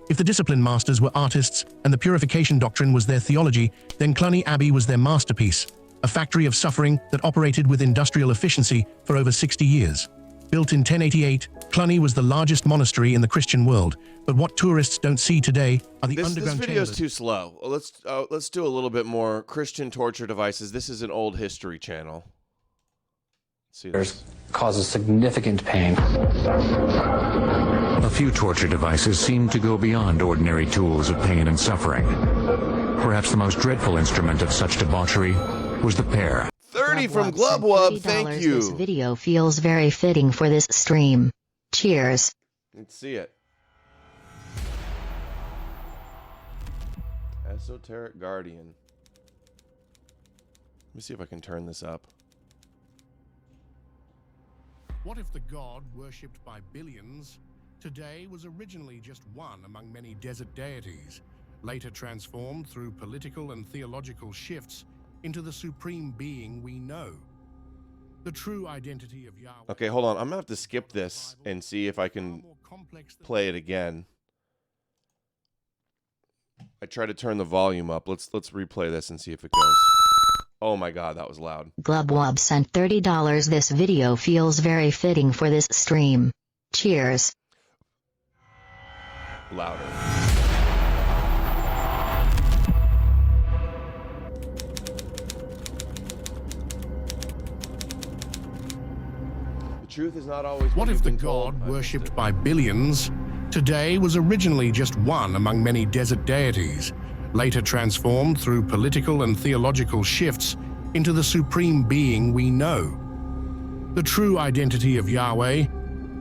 If the discipline masters were artists and the purification doctrine was their theology, then Cluny Abbey was their masterpiece, a factory of suffering that operated with industrial efficiency for over 60 years. Built in 1088, Cluny was the largest monastery in the Christian world, but what tourists don't see today are the underground This video is too slow. Let's do a little bit more. Christian torture devices. This is an old history channel. Let's see this. Causes significant pain. A few torture devices seem to go beyond ordinary tools of pain and suffering. Perhaps the most dreadful instrument of such debauchery was the pear. 30 from Glubwub, thank you. This video feels very fitting for this stream. Cheers. Let's see it. Esoteric Guardian. Let me see if I can turn this up. What if the god worshipped by billions today was originally just one among many desert deities, later transformed through political and theological shifts into the supreme being we know? The true identity of Yahweh. Okay, hold on. I'm going to have to skip this and see if I can play it again. I try to turn the volume up. Let's replay this and see if it goes. Oh my God, that was loud. Glubwub sent $30. This video feels very fitting for this stream. Cheers. Louder. The truth is not always what if the god worshipped by billions today was originally just one among many desert deities, later transformed through political and theological shifts into the supreme being we know? The true identity of Yahweh,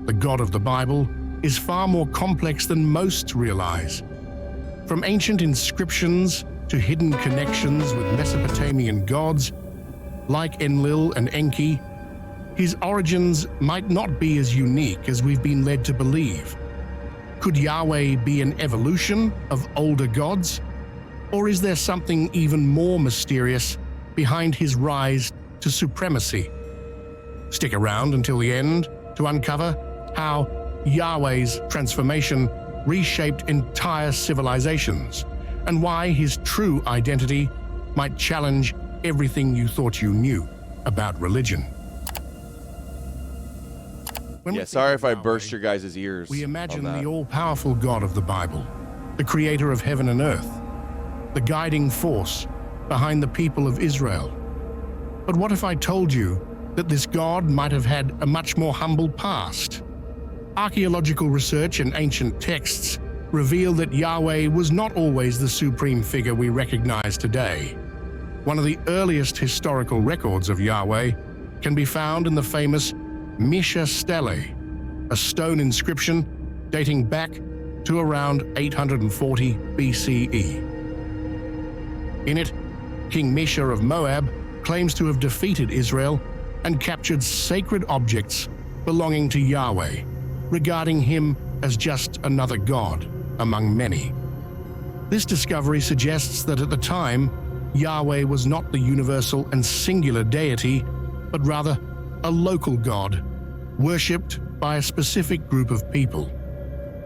the God of the Bible, is far more complex than most realize. From ancient inscriptions to hidden connections with Mesopotamian gods, like Enlil and Enki, his origins might not be as unique as we've been led to believe. Could Yahweh be an evolution of older gods? Or is there something even more mysterious behind his rise to supremacy? Stick around until the end to uncover how Yahweh's transformation reshaped entire civilizations, and why his true identity might challenge everything you thought you knew about religion. Yeah, sorry if I burst your guys' ears. We imagine the all-powerful God of the Bible, the creator of heaven and earth, the guiding force behind the people of Israel. But what if I told you that this God might have had a much more humble past? Archaeological research and ancient texts reveal that Yahweh was not always the supreme figure we recognize today. One of the earliest historical records of Yahweh can be found in the famous Misha Stele, a stone inscription dating back to around 840 BCE. In it, King Misha of Moab claims to have defeated Israel and captured sacred objects belonging to Yahweh, regarding him as just another god among many. This discovery suggests that at the time, Yahweh was not the universal and singular deity, but rather a local god, worshipped by a specific group of people.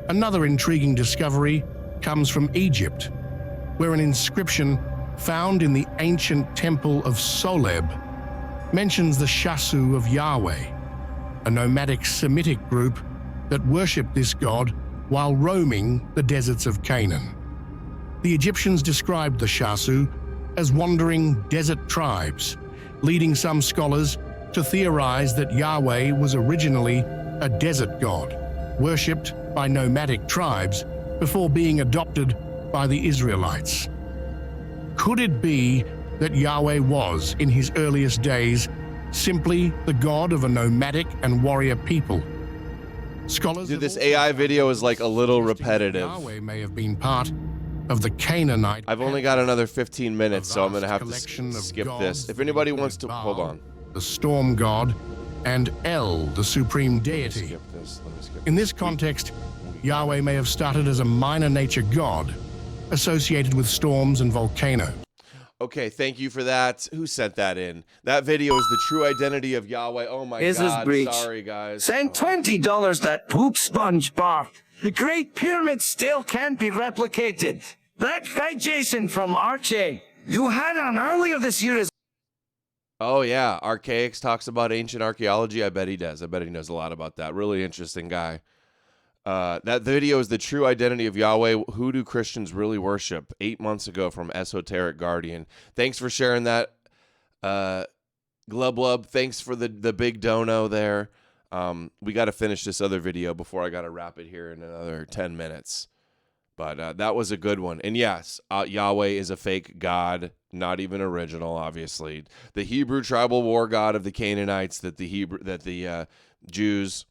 Another intriguing discovery comes from Egypt, where an inscription found in the ancient temple of Soleb mentions the Shasu of Yahweh, a nomadic Semitic group that worshipped this god while roaming the deserts of Canaan. The Egyptians described the Shasu as wandering desert tribes, leading some scholars to theorize that Yahweh was originally a desert god, worshipped by nomadic tribes before being adopted by the Israelites. Could it be that Yahweh was, in his earliest days, simply the god of a nomadic and warrior people? Scholars Dude, this AI video is like a little repetitive. Yahweh may have been part of the Canaanite. I've only got another 15 minutes, so I'm going to have to skip this. If anybody wants to, hold on. The storm god, and El, the supreme deity. Skip this. Let me skip In this context, Yahweh may have started as a minor nature god associated with storms and volcanoes. Okay, thank you for that. Who sent that in? That video is the true identity of Yahweh. Oh my God, breach. sorry guys. Send $20 that poop sponge bar. The Great Pyramid still can't be replicated. That guy Jason from Arche, you had on earlier this year is... Oh yeah, Archaics talks about ancient archaeology. I bet he does. I bet he knows a lot about that. Really interesting guy. That video is the true identity of Yahweh. Who do Christians really worship? 8 months ago from Esoteric Guardian. Thanks for sharing that, Glub. Thanks for the big dono there. We got to finish this other video before I got to wrap it here in another 10 minutes. But that was a good one. And yes, Yahweh is a fake god, not even original, obviously. The Hebrew tribal war god of the Canaanites that the Jews.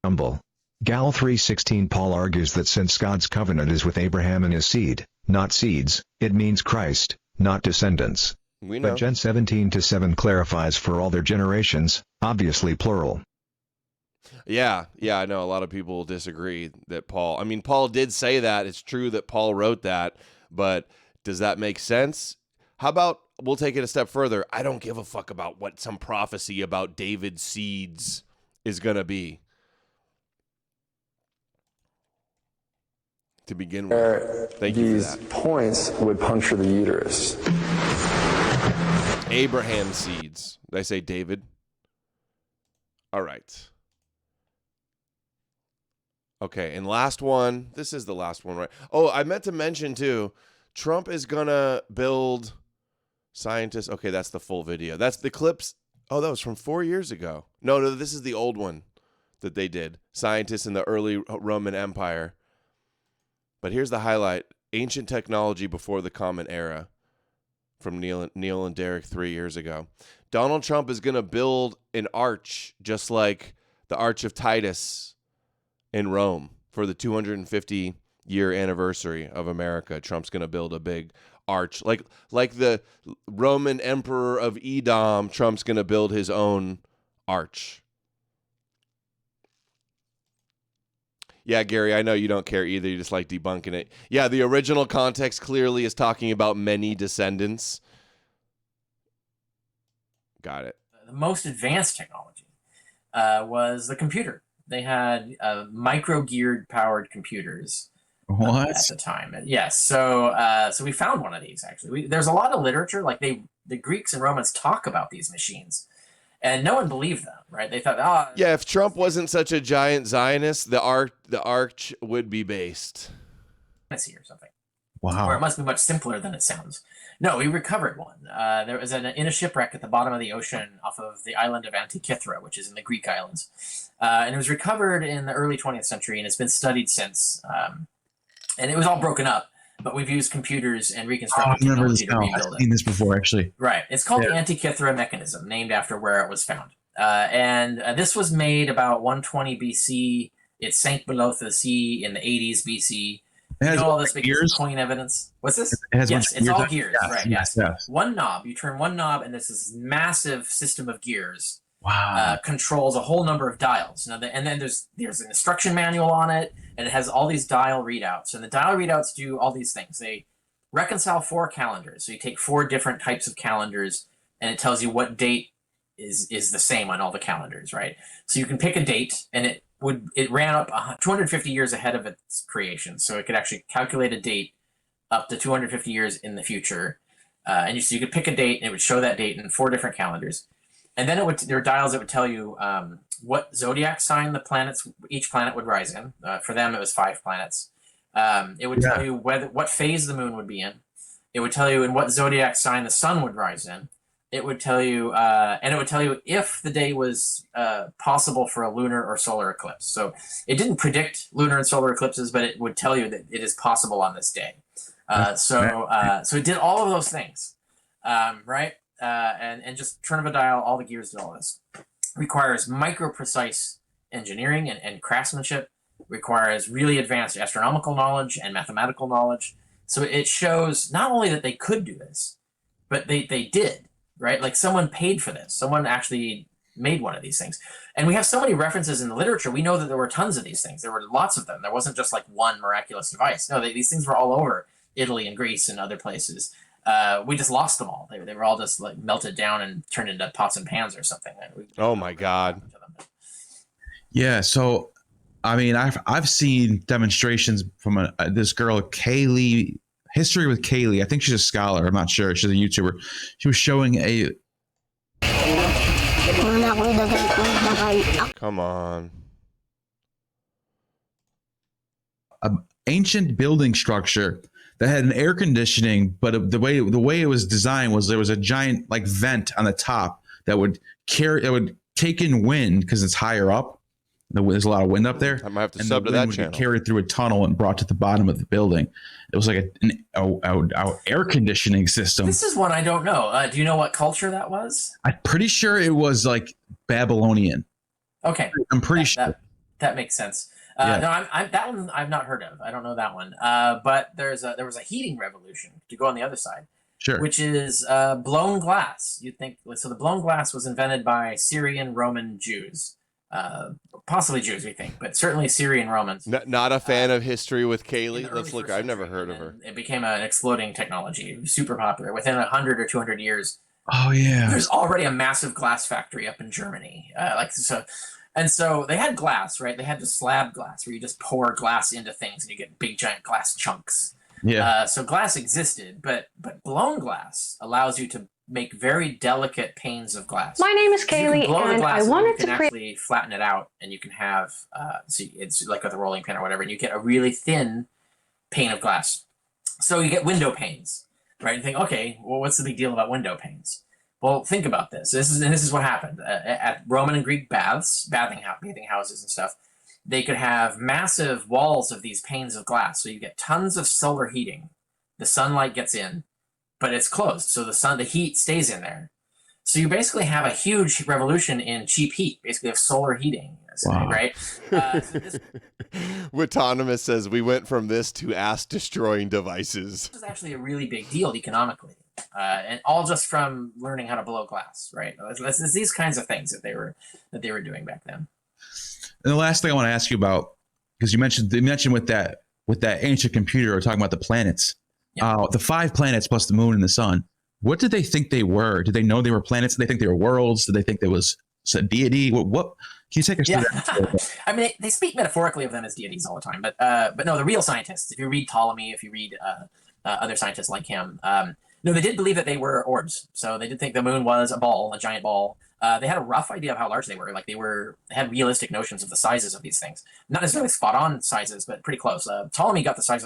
Humble. Gal 3:16 Paul argues that since God's covenant is with Abraham and his seed, not seeds, it means Christ, not descendants. We know. But Gen 17-7 clarifies for all their generations, obviously plural. Yeah, I know a lot of people disagree that Paul did say that. It's true that Paul wrote that, but does that make sense? How about we'll take it a step further? I don't give a fuck about what some prophecy about David's seeds is going to be. To begin with. Thank you for that. These points would puncture the uterus. Abraham's seeds. Did I say David? All right. Okay, and last one. This is the last one, right? Oh, I meant to mention, too, Trump is going to build scientists. Okay, that's the full video. That's the clips. Oh, that was from 4 years ago. No, this is the old one that they did. Scientists in the early Roman Empire. But here's the highlight. Ancient technology before the Common Era from Neil and Derek 3 years ago. Donald Trump is going to build an arch just like the Arch of Titus in Rome for the 250-year anniversary of America. Trump's going to build a big arch. Like the Roman Emperor of Edom, Trump's going to build his own arch. Yeah, Gary, I know you don't care either. You just like debunking it. Yeah, the original context clearly is talking about many descendants. Got it. The most advanced technology was the computer. They had micro-geared powered computers at the time. Yes, so we found one of these, actually. There's a lot of literature, like the Greeks and Romans talk about these machines. And no one believed them, right? They thought, yeah, if Trump wasn't such a giant Zionist, the arch would be based. Or something. Wow. Or it must be much simpler than it sounds. No, we recovered one. There was in a shipwreck at the bottom of the ocean off of the island of Antikythera, which is in the Greek islands. And it was recovered in the early 20th century, and it's been studied since. and it was all broken up. But we've used computers and Oh, I reconstructed remember this technology to now. I've rebuild seen it. this before, actually. Right. It's called the Antikythera mechanism, named after where it was found. And this was made about 120 BC. It sank below the sea in the 80s BC. It has all this because gears? of coin evidence. What's this? It has Yes, it's all gears. Yes, Right. Yes. One knob. You turn one knob, and this massive system of gears. Wow. Controls a whole number of dials. Now, and then there's an instruction manual on it, and it has all these dial readouts. And the dial readouts do all these things. They reconcile 4 calendars. So you take 4 different types of calendars, and it tells you what date is the same on all the calendars, right? So you can pick a date, and it ran up 250 years ahead of its creation. So it could actually calculate a date up to 250 years in the future. So you could pick a date, and it would show that date in 4 different calendars. And then there were dials that would tell you what zodiac sign each planet would rise in. For them, it was 5 planets. It would tell you what phase the moon would be in. It would tell you in what zodiac sign the sun would rise in. It would tell you, if the day was possible for a lunar or solar eclipse. So it didn't predict lunar and solar eclipses, but it would tell you that it is possible on this day. So it did all of those things, right? And just turn of a dial, all the gears did all this. Requires micro-precise engineering and craftsmanship. Requires really advanced astronomical knowledge and mathematical knowledge. So it shows not only that they could do this, but they did, right? Like someone paid for this. Someone actually made one of these things. And we have so many references in the literature. We know that there were tons of these things. There were lots of them. There wasn't just like one miraculous device. No, these things were all over Italy and Greece and other places. We just lost them all. They were all just like melted down and turned into pots and pans or something. Oh my God. Yeah. So, I mean, I've seen demonstrations from this girl, Kaylee, History with Kaylee. I think she's a scholar. I'm not sure. She's a YouTuber. She was showing a. Come on. An ancient building structure that had an air conditioning, but the way it was designed was there was a giant like vent on the top that would take in wind because it's higher up. There's a lot of wind up there. I might have to sub to that channel. Carried through a tunnel and brought to the bottom of the building. It was like an air conditioning system. This is one I don't know. Do you know what culture that was? I'm pretty sure it was like Babylonian. Okay, I'm pretty sure that makes sense. Yeah. No, that one I've not heard of. I don't know that one. But there was a heating revolution to go on the other side. Sure. Which is blown glass. You'd think so. The blown glass was invented by Syrian Roman Jews, possibly Jews, we think, but certainly Syrian Romans. Not a fan of History with Kaylee. Let's look. I've never heard of her. It became an exploding technology. It was super popular. Within 100 or 200 years. Oh yeah. There's already a massive glass factory up in Germany. And so they had glass, right? They had the slab glass where you just pour glass into things and you get big giant glass chunks. Yeah. So glass existed, but blown glass allows you to make very delicate panes of glass. My name is Kaylee, and I wanted to actually flatten it out, and you can have it's like with a rolling pin or whatever, and you get a really thin pane of glass. So you get window panes, right? You think, okay, well, what's the big deal about window panes? Well, think about this. This is what happened at Roman and Greek bathing houses and stuff. They could have massive walls of these panes of glass, so you get tons of solar heating. The sunlight gets in, but it's closed, so the heat stays in there. So you basically have a huge revolution in cheap heat, basically of solar heating, wow. Right? Autonomous says we went from this to ass-destroying devices. This is actually a really big deal economically. And all just from learning how to blow glass, right? It's these kinds of things that they were doing back then. And the last thing I want to ask you about, because you mentioned with that ancient computer, we're talking about the planets, the 5 planets plus the moon and the sun. What did they think they were? Did they know they were planets? Did they think they were worlds? Did they think there was a deity? What can you take us through that? I mean, they speak metaphorically of them as deities all the time, but no, the real scientists. If you read Ptolemy, if you read other scientists like him. No, they did believe that they were orbs. So they did think the moon was a giant ball. They had a rough idea of how large they were. Like they had realistic notions of the sizes of these things. Not necessarily spot on sizes, but pretty close. Ptolemy got the size of